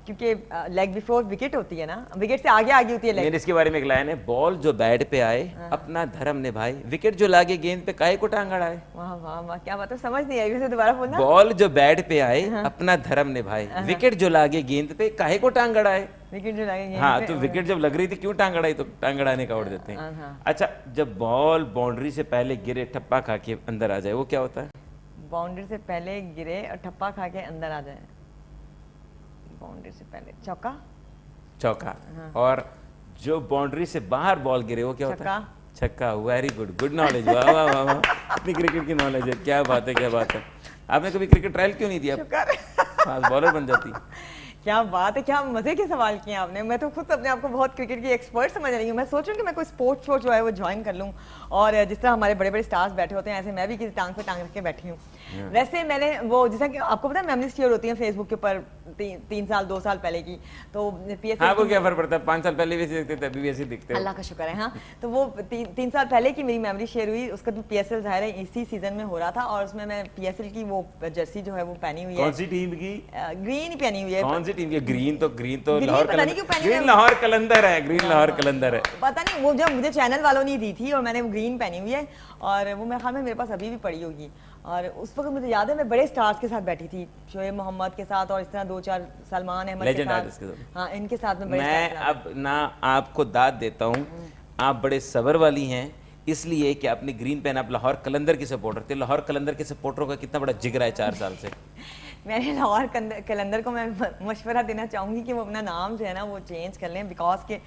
Speaker 1: क्योंकि लेग बिफोर विकेट होती है ना, विकेट से आगे आगे होती है लेग।
Speaker 2: मैंने इसके बारे में एक लाइन है, बॉल जो बैट पे आए अपना धर्म निभाए, विकेट जो लागे गेंद पे काहे को टांग अड़ाए।
Speaker 1: वाह वाह वाह, क्या बात है, समझ नहीं आई, वैसे दोबारा बोलना।
Speaker 2: बॉल जो बैट पे आए अपना धर्म निभाए, विकेट जो लागे गेंद पे काहे को टांग अड़ाए।
Speaker 1: विकेट जो लगेंगे
Speaker 2: हाँ, तो विकेट जब लग रही थी क्यों टांग अड़ाई, तो टांग अड़ाने का आउट देते हैं। अच्छा, जब बॉल बाउंड्री से पहले गिरे, ठप्पा खा के अंदर आ जाए, वो क्या होता है?
Speaker 1: बाउंड्री से पहले गिरे और ठप्पा खा के अंदर आ जाए। बाउंड्री से पहले चौका।
Speaker 2: चौका। और जो बाउंड्री से बाहर बॉल गिरे वो क्या होता है? छक्का। Very good, good knowledge. वाह वाह वाह वाह, इतनी क्रिकेट की नॉलेज है, क्या बात है, क्या बात है। आपने कभी क्रिकेट ट्रायल क्यों नहीं दिया? फास्ट बॉलर बन जाती।
Speaker 1: क्या बात है, क्या मजे के सवाल किए आपने। मैं तो खुद अपने आप को बहुत क्रिकेट की एक्सपर्ट समझ रही हूँ। मैं सोच रही हूँ कि मैं कोई स्पोर्ट्स शो जो है वो ज्वाइन कर लूँ, और जिस तरह हमारे बड़े बड़े स्टार्स बैठे होते हैं ऐसे मैं भी किसी टांग पे टांग रख के बैठी हूँ। वैसे मैंने वो, जैसा कि आपको पता है मेमोरीज शेयर होती है फेसबुक के ऊपर 3 साल 2 साल पहले की, तो पीएसएल।
Speaker 2: हाँ, वो क्या फर्क पड़ता है, 5 साल पहले भी ऐसे दिखते थे, अभी भी ऐसे दिखते हैं।
Speaker 1: अल्लाह का शुक्र है। हाँ, तो वो 3 साल पहले की मेरी मेमोरी शेयर हुई। उसका तो पीएसएल जाहिर है इसी सीजन में हो रहा था, और उसमें मैं पीएसएल की वो जर्सी जो है वो पहनी हुई है।
Speaker 2: कौन सी टीम की?
Speaker 1: ग्रीन ही पहनी हुई है।
Speaker 2: कौन सी टीम की? ग्रीन तो
Speaker 1: ग्रीन
Speaker 2: लाहौर
Speaker 1: पता नहीं क्यों पहनी
Speaker 2: ग्रीन
Speaker 1: है।
Speaker 2: लाहौर कलंदर है, ग्रीन लाहौर कलंदर है।
Speaker 1: पता नहीं, वो जब मुझे चैनल वालों ने दी थी और मैंने वो ग्रीन पहनी हुई है, और वो मेरे ख्याल में मेरे पास अभी भी पड़ी होगी। और उस वक्त मुझे याद है मैं बड़े स्टार्स के साथ बैठी थी, शोएब मोहम्मद के साथ और इस तरह 2-4 सलमान अहमद के साथ। हाँ, इनके साथ में बड़े
Speaker 2: मैं अब ना आपको दाद देता हूँ, आप बड़े सबर वाली हैं, इसलिए कि आपने ग्रीन पहना। आप लाहौर कलंदर की सपोर्टर थे। लाहौर कलंदर के सपोर्टरों का कितना बड़ा जिगरा है 4 साल से।
Speaker 1: मैंने लाहौर कलंदर को मैं मशवरा देना चाहूँगी कि वो अपना नाम जो है ना वो चेंज कर लें, बिकॉज के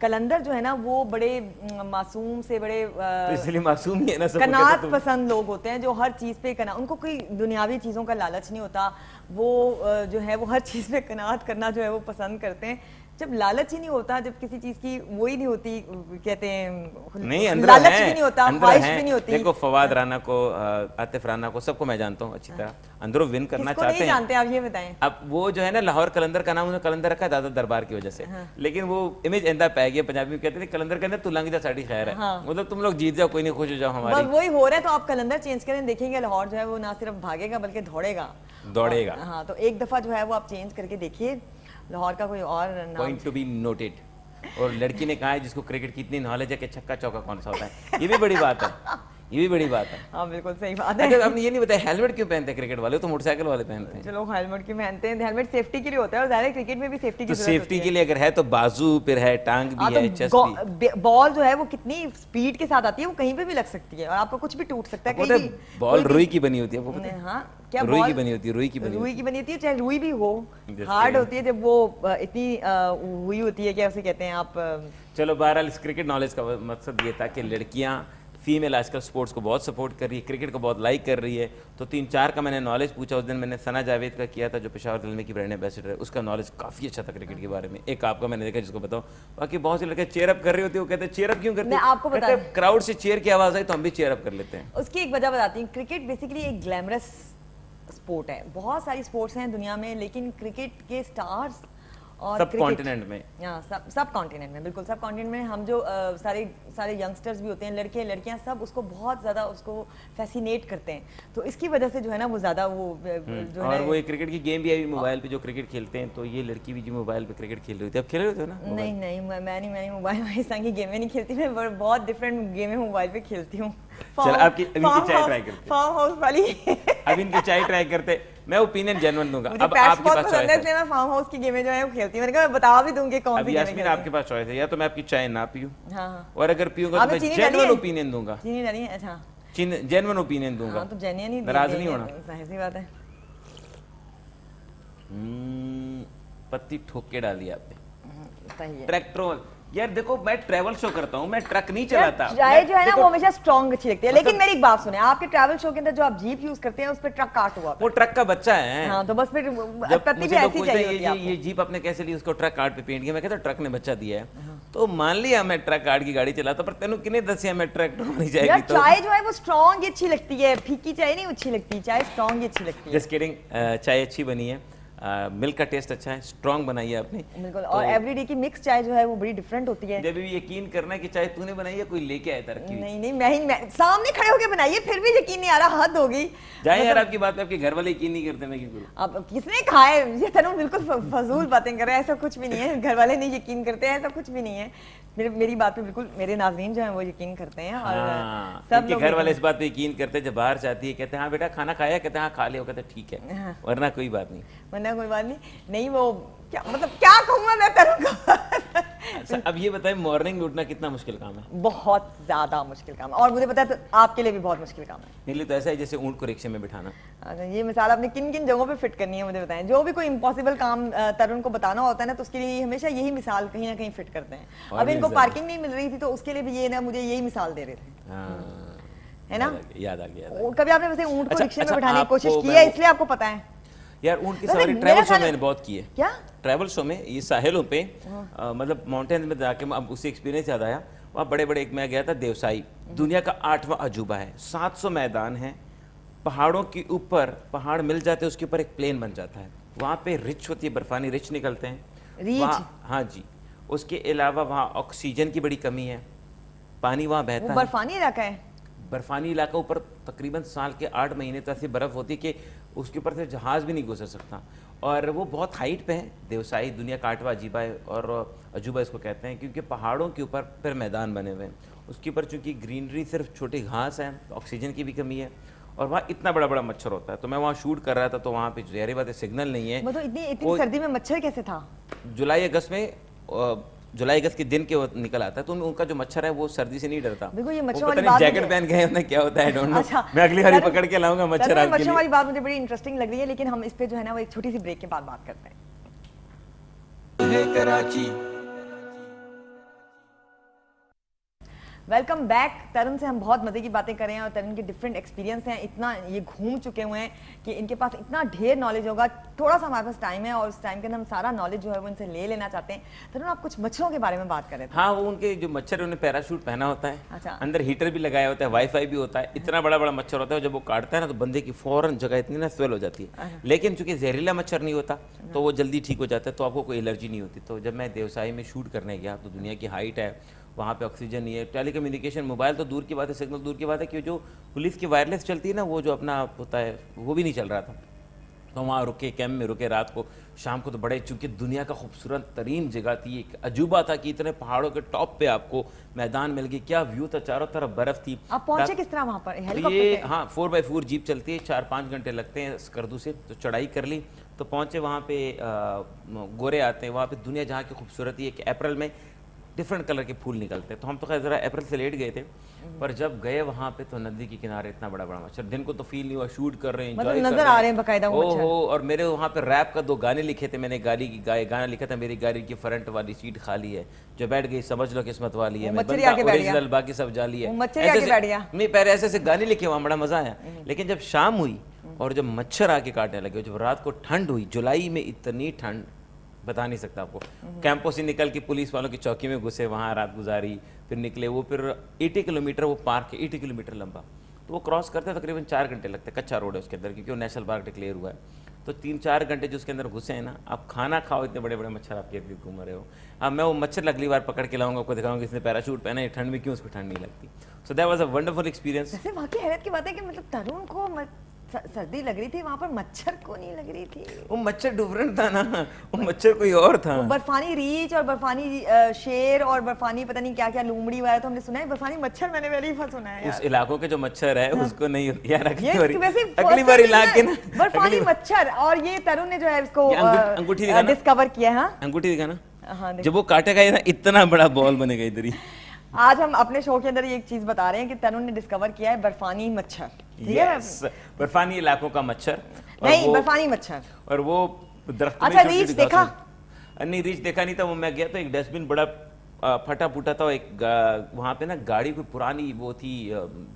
Speaker 1: कलंदर जो है ना वो बड़े मासूम से बड़े
Speaker 2: तो इसलिए मासूम ही है ना, सब
Speaker 1: कनात पसंद लोग होते हैं, जो हर चीज़ पे उनको कोई दुनियावी चीज़ों का लालच नहीं होता। वो जो है वो हर चीज़ पे कनात करना जो है वो पसंद करते हैं। जब लालच ही नहीं होता, जब किसी चीज की वो ही नहीं होती, कहते हैं
Speaker 2: नहीं, अंदर
Speaker 1: लालच
Speaker 2: है,
Speaker 1: भी नहीं होता, ख्वाहिश भी नहीं होती।
Speaker 2: देखो फवाद राना को, आतिफ राना को, सबको मैं जानता हूँ अच्छी तरह, अंदरों विन करना चाहते हैं।
Speaker 1: जानते हैं आप ये बताएं।
Speaker 2: अब वो जो है ना, लाहौर कलंदर का नाम उन्होंने कलंदर रखा है दादा दरबार की वजह से, लेकिन वो इमेज इंदा पै गया। पंजाबी में कहते थे कलंदर के अंदर तू लंघ जा साड़ी खैर है, मतलब तुम लोग जीत जाओ, कोई नहीं, खुश हो जाओ हमारी।
Speaker 1: वही हो रहा है, तो आप कलंदर चेंज करें, देखेंगे लाहौर जो है वो ना सिर्फ भागेगा बल्कि दौड़ेगा। हाँ, तो एक दफा जो है वो आप चेंज करके देखिए, लाहौर का कोई और नाम।
Speaker 2: Point to be noted. और लड़की ने कहा है जिसको क्रिकेट की इतनी नॉलेज है कि छक्का चौका कौन सा होता है, ये भी बड़ी बात है, ये भी बड़ी बात है।
Speaker 1: हाँ, बिल्कुल सही बात है।
Speaker 2: अच्छा, आपने ये नहीं बताया हेलमेट क्यों पहनते हैं क्रिकेट वाले? तो मोटरसाइकिल वाले पहनते हैं।
Speaker 1: चलो, हेलमेट क्यों पहनते हैं? हेलमेट सेफ्टी के लिए होता है, और ज़ाहिर क्रिकेट में भी सेफ्टी की
Speaker 2: तो सेफ्टी के लिए अगर है तो बाजू, फिर है टांग भी है, चेस्ट भी।
Speaker 1: बॉल जो है वो कितनी स्पीड के साथ आती है, वो कहीं पे भी लग सकती है और आपको कुछ भी टूट सकता है कहीं भी।
Speaker 2: बॉल रुई की बनी होती है, वो पता है?
Speaker 1: हाँ, क्या
Speaker 2: रुई की बनी होती है, रुई की बनी
Speaker 1: होती है, चाहे रुई भी हो, हार्ड होती है जब वो इतनी हुई होती है, क्या उसे कहते हैं आप।
Speaker 2: चलो, बहरहाल इस क्रिकेट नॉलेज का मकसद ये था कि लड़कियां फीमेल आजकल स्पोर्ट्स को बहुत सपोर्ट कर रही है, क्रिकेट को बहुत लाइक कर रही है। तो 3-4 का मैंने नॉलेज पूछा। उस दिन मैंने सना जावेद का किया था, जो पेशावर ज़िले की ब्रांड एम्बेसडर है, उसका नॉलेज काफ़ी अच्छा था क्रिकेट के बारे में। एक आपका मैंने देखा जिसको बताओ। बाकी बहुत से लड़के चेयर अप कर रही होती है, वो कहते हैं चेयर अप क्यों करते हैं?
Speaker 1: आपको पता है,
Speaker 2: क्राउड से चेयर की आवाज़ आई तो हम भी चेयर अप कर लेते हैं।
Speaker 1: उसकी एक वजह बताती हूँ। क्रिकेट बेसिकली एक ग्लैमरस स्पोर्ट है। बहुत सारी स्पोर्ट्स हैं दुनिया में, लेकिन क्रिकेट के स्टार्स और
Speaker 2: सब कॉन्टिनेंट में,
Speaker 1: सब कॉन्टिनेंट में, बिल्कुल सब कॉन्टिनेंट में, हम जो सारे यंगस्टर्स भी होते हैं, लड़के लड़कियां, सब उसको बहुत ज़्यादा उसको फैसिनेट करते हैं। तो इसकी वजह से जो है ना वो ज़्यादा वो जो
Speaker 2: और वो एक क्रिकेट की गेम भी आई मोबाइल पे, जो क्रिकेट खेलते हैं। तो ये लड़की भी जो मोबाइल पे क्रिकेट खेल रही होती है। अब खेल रहे थे ना?
Speaker 1: नहीं, मैं नहीं मोबाइल में इस तरह की गेमें नहीं खेलती। मैं बहुत डिफरेंट गेमें मोबाइल पे खेलती हूँ।
Speaker 2: चल, आपकी चाय ट्राई करते,
Speaker 1: फार्म हाउस वाली।
Speaker 2: अब इनकी चाय ट्राई करते, मैं ओपिनियन जेन्युइन दूंगा।
Speaker 1: अब आपके पास चॉइस है, इसलिए मैं फार्म हाउस की गेमें जो है वो खेलती हूं। मैंने कहा मैं बता भी दूंगी कौन सी गेमें।
Speaker 2: यास्मीन, आपके पास चॉइस है, या तो मैं आपकी चाय ना पीऊं,
Speaker 1: हाँ,
Speaker 2: और अगर पीऊंगा तो मैं जेन्युइन ओपिनियन दूंगा।
Speaker 1: चीनी डाली है? अच्छा,
Speaker 2: जेन्युइन ओपिनियन दूंगा।
Speaker 1: हाँ, तो जेन्युइन ही,
Speaker 2: नाराज नहीं होना।
Speaker 1: जाहिर सी बात है।
Speaker 2: पत्ती ठोक के डाली आपने,
Speaker 1: सही है।
Speaker 2: ट्रैक्टर, यार देखो, मैं ट्रैवल शो करता हूँ, मैं ट्रक नहीं चलाता।
Speaker 1: चाय जो है ना वो हमेशा स्ट्रॉन्ग अच्छी लगती है, लेकिन मेरी एक बात सुने, आपके ट्रैवल शो के अंदर जो आप जीप यूज करते हैं उस पर ट्रक काट हुआ,
Speaker 2: वो ट्रक का बच्चा है।
Speaker 1: हाँ, तो बस फिर पत्ती भी ऐसी चाहिए।
Speaker 2: ये जीप आपने कैसे ली? उसको ट्रक काट पे पेंट किया। मैं कहता ट्रक ने बच्चा दिया है, तो मान लिया मैं ट्रक काट की गाड़ी चलाता, पर तेनू किने दसिया मैं ट्रैक्टर होनी जाएगी? तो
Speaker 1: चाय जो है वो स्ट्रॉन्ग ही अच्छी लगती है, फीकी चाय नहीं अच्छी लगती, चाय स्ट्रॉन्ग ही अच्छी लगती है।
Speaker 2: जस्ट किडिंग, चाय अच्छी बनी है, मिल्क का टेस्ट अच्छा है, स्ट्रॉन्ग बनाई है आपने,
Speaker 1: बिल्कुल। और एवरीडे की मिक्स चाय जो है वो बड़ी डिफरेंट होती है।
Speaker 2: जब भी यकीन करना है कि चाय तूने बनाई है, कोई लेके आया था रखी हुई?
Speaker 1: नहीं, मैं सामने खड़े होकर बनाई है, फिर भी यकीन नहीं आ रहा, हद होगी।
Speaker 2: जाए यार, आपकी बात, आपके घर वाले यकीन नहीं करते, मैं क्यों करूं?
Speaker 1: अब किसने कहा है? ये तनु बिल्कुल फजूल बातें कर रहे हैं, ऐसा कुछ भी नहीं है। घर वाले नहीं यकीन करते हैं, ऐसा कुछ भी नहीं है। मेरी बात पे बिल्कुल मेरे नाज़रीन जो हैं वो यकीन करते हैं, और
Speaker 2: सब लोग घर वाले इस बात पे यकीन करते हैं। जब बाहर जाती है, कहते हैं हाँ बेटा खाना खाया, कहते हैं हाँ खा लिया, कहते हैं ठीक है, वरना कोई बात नहीं,
Speaker 1: वरना कोई बात नहीं। वो क्या मतलब क्या कहूँगा मैं तनु को?
Speaker 2: अच्छा, अब ये बताएं मॉर्निंग में उठना कितना मुश्किल काम है?
Speaker 1: बहुत ज्यादा मुश्किल काम है, और मुझे पता है तो आपके लिए भी बहुत मुश्किल काम है।
Speaker 2: मेरे लिए तो ऐसा है जैसे ऊंट को रिक्शे में बिठाना।
Speaker 1: अच्छा, ये मिसाल आपने किन किन जगहों पे फिट करनी है मुझे बताएं। जो भी कोई इम्पॉसिबल काम तरुण को बताना होता है ना, तो उसके लिए हमेशा यही मिसाल कहीं ना कहीं फिट करते हैं।
Speaker 2: और
Speaker 1: अब
Speaker 2: भी
Speaker 1: इनको
Speaker 2: ज़्यादा।
Speaker 1: पार्किंग नहीं मिल रही थी तो उसके लिए भी ये ना मुझे यही मिसाल दे रहे थे,
Speaker 2: हाँ,
Speaker 1: है ना?
Speaker 2: याद आ गया।
Speaker 1: कभी आपने वैसे ऊंट को
Speaker 2: अच्छा,
Speaker 1: रिक्शे में
Speaker 2: अच्छा,
Speaker 1: बिठाने की कोशिश
Speaker 2: आपको
Speaker 1: की
Speaker 2: मैं
Speaker 1: है,
Speaker 2: वो-
Speaker 1: इसलिए आपको पता है?
Speaker 2: यार ऊंट की
Speaker 1: वैसे
Speaker 2: सवारी
Speaker 1: मेरा
Speaker 2: ट्रैवल शो
Speaker 1: ख्याल है-
Speaker 2: मैंने बहुत की है।
Speaker 1: क्या?
Speaker 2: ट्रैवल शो में ये साहिलों पे मतलब माउंटेन में जाके अब उससे एक्सपीरियंस याद आया। वहाँ बड़े बड़े, एक मैं गया था देवसाई, दुनिया का 8वां अजूबा है, 700 मैदान है, पहाड़ों के ऊपर पहाड़ मिल जाते हैं, उसके ऊपर एक प्लेन बन जाता है, वहाँ पे रिच होती है, बर्फानी रिच निकलते हैं
Speaker 1: रिच?
Speaker 2: वहाँ। हाँ जी। उसके अलावा वहाँ ऑक्सीजन की बड़ी कमी है, पानी वहाँ
Speaker 1: वो
Speaker 2: बहता है,
Speaker 1: बर्फानी इलाका है?
Speaker 2: बर्फानी इलाका, ऊपर तकरीबन साल के 8 महीने तो ऐसी बर्फ़ होती है कि उसके ऊपर से जहाज़ भी नहीं गुजर सकता। और वो बहुत हाइट पे है, देवसाई दुनिया का 8वां अजूबा है, और अजूबा इसको कहते हैं क्योंकि पहाड़ों के ऊपर फिर मैदान बने हुए हैं, उसके ऊपर चूँकि ग्रीनरी सिर्फ छोटी घास है, ऑक्सीजन की भी कमी है, और वहाँ इतना बड़ा बड़ा मच्छर होता है। तो मैं वहाँ शूट कर रहा था, तो वहाँ पे ज़ाहिर बात है सिग्नल नहीं है।
Speaker 1: मतलब इतनी
Speaker 2: कोई-
Speaker 1: सर्दी में मच्छर कैसे था?
Speaker 2: जुलाई अगस्त में जुलाई अगस्त के दिन के वो निकल आता है, तो उनका जो मच्छर है वो सर्दी से नहीं डरता।
Speaker 1: देखो ये
Speaker 2: वो
Speaker 1: मच्छर
Speaker 2: पता
Speaker 1: वाली
Speaker 2: नहीं
Speaker 1: बात
Speaker 2: जैकेट
Speaker 1: मुझे-
Speaker 2: पहन के उन्हें क्या होता है, डोंट नो।
Speaker 1: अच्छा,
Speaker 2: मैं अगली बारी
Speaker 1: तरुण-
Speaker 2: पकड़ के लाऊंगा मच्छर
Speaker 1: तरुण,
Speaker 2: आपके
Speaker 1: मच्छर
Speaker 2: लिए।
Speaker 1: वाली बात मुझे बड़ी इंटरेस्टिंग लग रही है, लेकिन हम इस पे जो है ना वो एक छोटी सी ब्रेक के बाद बात करते हैं। Welcome back. तरुण से हम बहुत मजे की बातें कर रहे हैं और तरुण के डिफरेंट एक्सपीरियंस हैं, इतना ये घूम चुके हुए हैं कि इनके पास इतना ढेर नॉलेज होगा। थोड़ा सा हमारे पास टाइम है और उस टाइम के अंदर हम सारा नॉलेज जो है वो इनसे ले लेना चाहते हैं। तरुण, आप कुछ मच्छरों के बारे में बात कर रहे थे।
Speaker 2: हाँ, वो उनके जो मच्छर, उन्हें पैराशूट पहना होता है,
Speaker 1: अच्छा।
Speaker 2: अंदर हीटर भी लगाया होता है, वाईफाई भी होता है, इतना बड़ा बड़ा मच्छर होता है, जब वो काटता है ना तो बंदे की फौरन जगह इतनी ना स्वेल हो जाती है। लेकिन चूंकि जहरीला मच्छर नहीं होता तो वो जल्दी ठीक हो जाता है, तो आपको कोई एलर्जी नहीं होती। तो जब मैं देवसाई में शूट करने गया तो दुनिया की हाइट है, वहाँ पे ऑक्सीजन नहीं है, टेलीकम्युनिकेशन, मोबाइल तो दूर की बात है, सिग्नल दूर की बात है, कि जो पुलिस की वायरलेस चलती है ना, वो जो अपना होता है वो भी नहीं चल रहा था। तो वहाँ रुके, कैंप में रुके रात को, शाम को तो बड़े, चूंकि दुनिया का खूबसूरत तरीन जगह थी, एक अजूबा था कि इतने पहाड़ों के टॉप पे आपको मैदान मिल गई, क्या व्यू था, चारों तरफ बर्फ थी।
Speaker 1: आप पहुंचे
Speaker 2: रात-
Speaker 1: किस तरह वहां पर?
Speaker 2: ये
Speaker 1: हेलीकॉप्टर से?
Speaker 2: हाँ, 4x4 जीप चलती है, 4-5 घंटे लगते हैं स्कर्दू से, तो चढ़ाई कर ली, तो पहुँचे वहाँ पे। गोरे आते हैं वहाँ पे, दुनिया जहाँ की खूबसूरती है कि अप्रैल में डिफरेंट कलर के फूल निकलते हैं। तो हम तो खैर ज़रा अप्रैल से लेट गए थे, पर जब गए वहाँ पे तो नदी के किनारे इतना बड़ा बड़ा मच्छर, दिन को तो फील नहीं हुआ, शूट कर रहे हैं,
Speaker 1: मतलब
Speaker 2: enjoy कर
Speaker 1: नजर आ रहे हैं बकायदा वो मच्छर।
Speaker 2: ओहो। और मेरे वहाँ पे रैप का 2 गाने लिखे थे मैंने, गाना लिखा था, मेरी गाड़ी की फ्रंट वाली सीट खाली है, जो बैठ गई समझ लो किस्मत वाली है,
Speaker 1: वो
Speaker 2: मैं
Speaker 1: मच्छर ही
Speaker 2: बंदा
Speaker 1: आके बैठ गया।
Speaker 2: ओरिजिनल, बाकी सब जाली है।
Speaker 1: वो मच्छर ही आके बैठ गया।
Speaker 2: नहीं, पहले ऐसे ऐसे गाने लिखे, वहाँ बड़ा मजा आया। लेकिन जब शाम हुई और जब मच्छर आके काटने लगे, जब रात को ठंड हुई, जुलाई में इतनी ठंड बता नहीं सकता आपको। कैंपों से निकल के पुलिस वालों की चौकी में घुसे, वहाँ रात गुजारी, फिर निकले। वो फिर 80 किलोमीटर वो पार्क है, 80 किलोमीटर लंबा, तो वो क्रॉस करते तकरीबन 4 घंटे लगते हैं, कच्चा रोड है उसके अंदर, क्योंकि वो नेशनल पार्क डिक्लेयर हुआ है। तो 3-4 घंटे जो उसके अंदर घुसे हैं ना, आप खाना खाओ, इतने बड़े बड़े मच्छर आपके इर्द गिर्द घूम रहे हो। अब मैं वो मच्छर अगली बार पकड़ के लाऊंगा, आपको दिखाऊंगा इसने पैराशूट पहना है, ठंड में क्यों उसको ठंड नहीं लगती। So that was a wonderful experience.
Speaker 1: वैसे वाकई हैरत की बात है कि मतलब तरुण को सर्दी लग रही थी, वहां पर मच्छर को नहीं लग रही थी।
Speaker 2: वो मच्छर डिफरेंट था ना, वो मच्छर कोई और था।
Speaker 1: वो बर्फानी रीछ और बर्फानी शेर और बर्फानी पता नहीं क्या क्या लूमड़ी वाला तो हमने सुना है, बर्फानी मच्छर मैंने पहली बार सुना है
Speaker 2: उस
Speaker 1: यार।
Speaker 2: इलाकों के जो मच्छर है उसको नहीं यार,
Speaker 1: ये वैसे
Speaker 2: अगली बार इलाके ना,
Speaker 1: बर्फानी मच्छर, और ये तरुण ने जो है इसको
Speaker 2: ये अंगूठी दिखाना।
Speaker 1: डिस्कवर किया है। हाँ?
Speaker 2: अंगूठी दिखाना,
Speaker 1: हाँ, देखो।
Speaker 2: जब वो काटेगा ये ना, इतना बड़ा बॉल बनेगा इधर ही।
Speaker 1: आज हम अपने शो के अंदर ये एक चीज बता रहे हैं कि तरुण ने डिस्कवर किया है बर्फानी मच्छर। ठीक है?
Speaker 2: यस, बर्फानी इलाकों का मच्छर। और
Speaker 1: नहीं,
Speaker 2: वो-
Speaker 1: बर्फानी मच्छर।
Speaker 2: और वो दरख्त में
Speaker 1: अच्छा,
Speaker 2: छोटी-छोटी
Speaker 1: रीछ
Speaker 2: घास
Speaker 1: देखा?
Speaker 2: में- नहीं, रीछ देखा नहीं था। वो मैं गया तो एक डस्टबिन बड़ा फटा फूटा था, एक वहाँ पे ना गाड़ी कोई पुरानी वो थी,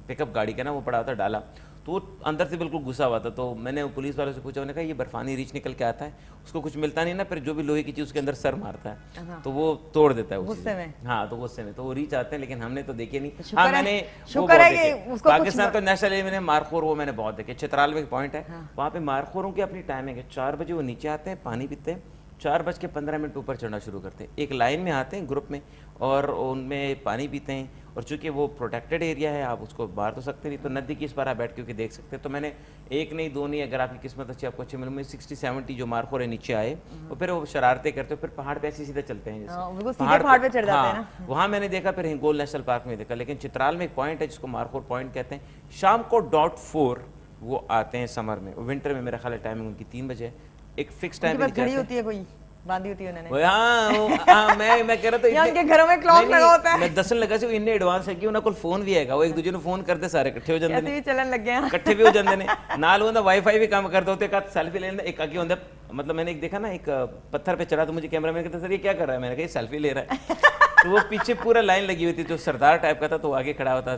Speaker 2: पिकअप गाड़ी का ना, वो पड़ा था डाला, तो वो अंदर से बिल्कुल घुसा हुआ था। तो मैंने वो पुलिस वालों से पूछा, उन्होंने कहा ये बर्फानी रीछ निकल के आता है, उसको कुछ मिलता नहीं ना, फिर जो भी लोहे की चीज़ उसके अंदर सर मारता है तो वो तोड़ देता है उस
Speaker 1: गुस्से
Speaker 2: चीज़
Speaker 1: में।
Speaker 2: हाँ, तो गुस्से में तो वो रीछ आते हैं, लेकिन हमने तो देखे नहीं।
Speaker 1: शुक्र
Speaker 2: हाँ,
Speaker 1: है-
Speaker 2: मैंने
Speaker 1: शुक्र
Speaker 2: वो
Speaker 1: है
Speaker 2: बहुत
Speaker 1: कि
Speaker 2: देखे।
Speaker 1: उसको कुछ-
Speaker 2: पाकिस्तान का नेशनल एनिमल है मारखोर, वो मैंने बहुत देखे। चित्राल में एक पॉइंट है, वहाँ पे मारखोरों की अपनी टाइमिंग है, 4 बजे वो नीचे आते हैं, पानी पीते हैं, 4:15 ऊपर चढ़ना शुरू करते हैं, एक लाइन में आते हैं ग्रुप में, और उनमें पानी पीते हैं। और चूंकि वो प्रोटेक्टेड एरिया है, आप उसको मार तो सकते नहीं, तो नदी की इस पर आप बैठ के देख सकते हैं। तो मैंने एक नहीं, 2 नहीं, अगर आपकी किस्मत अच्छी, आपको अच्छी मिले, 60-70 जो मारखोर नीचे आए, और फिर वो शरारतें करते हो, फिर पहाड़ पे ऐसे सीधे चलते हैं
Speaker 1: हाँ, बिल्कुल
Speaker 2: जैसे
Speaker 1: सीधे पहाड़ पे चढ़ जाते हैं
Speaker 2: हाँ,
Speaker 1: ना।
Speaker 2: वहाँ मैंने देखा, फिर हिंगोल नेशनल पार्क में देखा। लेकिन चित्राल में एक पॉइंट है जिसको मारखोर पॉइंट कहते हैं, शाम को .4 वो आते हैं समर में। विंटर में मेरा ख्याल है टाइमिंग उनकी 3 बजे है, एक फिक्स
Speaker 1: उनके
Speaker 2: टाइम
Speaker 1: पास घड़ी होती है कोई? बांधी होती है उन्होंने।
Speaker 2: मैं कह रहा था
Speaker 1: यहाँ उनके घरों में क्लॉक लगा होता है।
Speaker 2: मैं दसन लगा सी इन्ने एडवांस है कि उन्हें कोल फोन भी हैगा, वो एक दूजे ਨੂੰ फोन करते सारे इकट्ठे हो जाते
Speaker 1: ऐसे भी चलन लग गए हैं।
Speaker 2: इकट्ठे भी हो जाते ने नाल होंदा वाईफाई भी काम करते होते, एक सेल्फी लेने एक आगे होंदा। मतलब मैंने एक देखा ना, एक पत्थर पे चढ़ा तो मुझे कैमरा मैन कहता सर ये क्या कर रहा है, मैंने कहा सेल्फी ले रहा है। तो वो पीछे पूरा लाइन लगी हुई थी, जो सरदार टाइप का था तो आगे खड़ा होता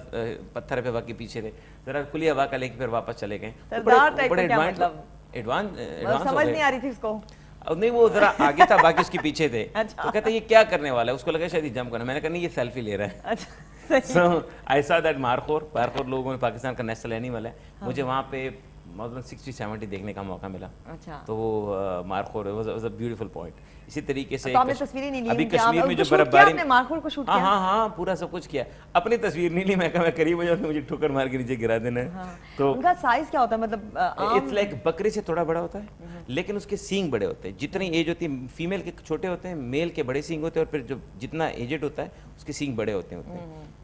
Speaker 2: पत्थर पे, बाकी पीछे थे जरा खुली हवा का लेके फिर वापस चले गए।
Speaker 1: सरदार टाइप का क्या मतलब?
Speaker 2: एडवांस
Speaker 1: समझ नहीं आ रही थी उसको।
Speaker 2: अब नहीं, वो जरा आगे था बाकी उसके पीछे थे।
Speaker 1: अच्छा।
Speaker 2: तो कहते ये क्या करने वाला है, उसको लगा शायद जंप करना, मैंने कहा नहीं ये सेल्फी ले रहा है।
Speaker 1: अच्छा
Speaker 2: सो आई सॉ दैट मारखोर लोगों में पाकिस्तान का नेशनल एनिमल है। मुझे वहाँ पे मतलब 60-70 देखने का मौका मिला।
Speaker 1: अच्छा।
Speaker 2: तो वो markhor was a beautiful point. इसी तरीके से
Speaker 1: तो आपने तस्वीरें नहीं ली
Speaker 2: अभी
Speaker 1: उनकी?
Speaker 2: कश्मीर में जो
Speaker 1: उसको शूट किया
Speaker 2: बर्फबारी,
Speaker 1: आपने मारखोर को शूट
Speaker 2: हाँ
Speaker 1: किया?
Speaker 2: हाँ पूरा सब कुछ किया। अपनी तस्वीर नहीं ली, मैं कहा मैं करीब हो जाऊँ मुझे ठोकर मार के नीचे गिरा देना है।
Speaker 1: हाँ।
Speaker 2: तो
Speaker 1: उनका साइज क्या होता है, मतलब आम?
Speaker 2: इट्स लाइक बकरी से थोड़ा बड़ा होता है, लेकिन उसके सींग बड़े होते हैं। जितनी एज होती है फीमेल के छोटे होते हैं, मेल के बड़े सींग होते हैं, और फिर जो जितना एजेड होता है उसके सींग बड़े होते हैं।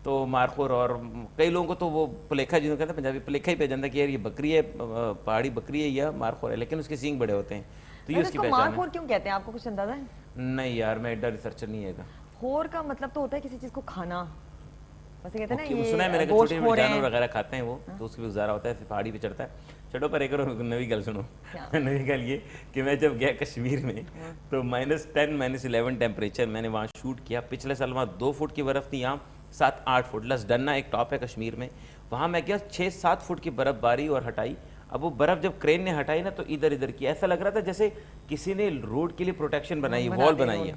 Speaker 2: तो मारखोर, और कई लोगों को तो वो पलेखा, जिन्होंने कहते हैं पंजाबी पलेखा ही पहचानता कि यार ये बकरी है, पहाड़ी बकरी है या मारखोर है, लेकिन उसके सींग बड़े होते हैं। तो ये उसकी पहचान है।
Speaker 1: मारखोर क्यों कहते हैं, आपको कुछ अंदाजा है?
Speaker 2: नहीं यार, मैं एडा रिसर्चर नहीं है।
Speaker 1: खोर का मतलब तो होता है किसी चीज को खाना, वैसे कहते हैं ना
Speaker 2: Okay,
Speaker 1: ये
Speaker 2: सुना है मैंने,
Speaker 1: गोश्त
Speaker 2: छोटे
Speaker 1: खोर हैं।
Speaker 2: जानवर वगैरह खाते हैं वो, तो उसके भी गुजारा होता है, फिर पहाड़ी पे चढ़ता है। चढ़ो पर एक और नवी गल सुनो। नवी गल ये कि मैं जब गया कश्मीर में तो -10 -11 टेम्परेचर, मैंने वहाँ शूट किया। पिछले साल वहाँ 2 फुट की बर्फ़ थी, यहाँ 7-8 फुट। लसडन्ना एक टॉप है कश्मीर में, वहाँ मैं गया 6-7 फुट की बर्फ़बारी और हटाई। अब वो बर्फ़ जब क्रेन ने हटाई ना तो इधर इधर की, ऐसा लग रहा था जैसे किसी ने रोड के लिए प्रोटेक्शन बनाई, वॉल बनाई है।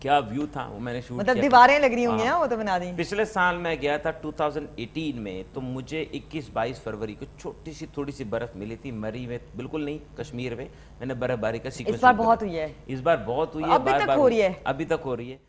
Speaker 2: क्या व्यू था वो, मैंने शूट
Speaker 1: मतलब
Speaker 2: किया।
Speaker 1: दीवारें लग रही होंगी ना, वो तो बना दी।
Speaker 2: पिछले साल मैं गया था 2018 में, तो मुझे 21-22 फरवरी को छोटी सी थोड़ी सी बर्फ मिली थी मरी में, बिल्कुल नहीं कश्मीर में। मैंने बर्फबारी का सीक्वेंस
Speaker 1: इस बार बहुत हुई है।
Speaker 2: इस बार बहुत हुई है,
Speaker 1: अभी तक हो रही है।
Speaker 2: अभी तक हो रही है।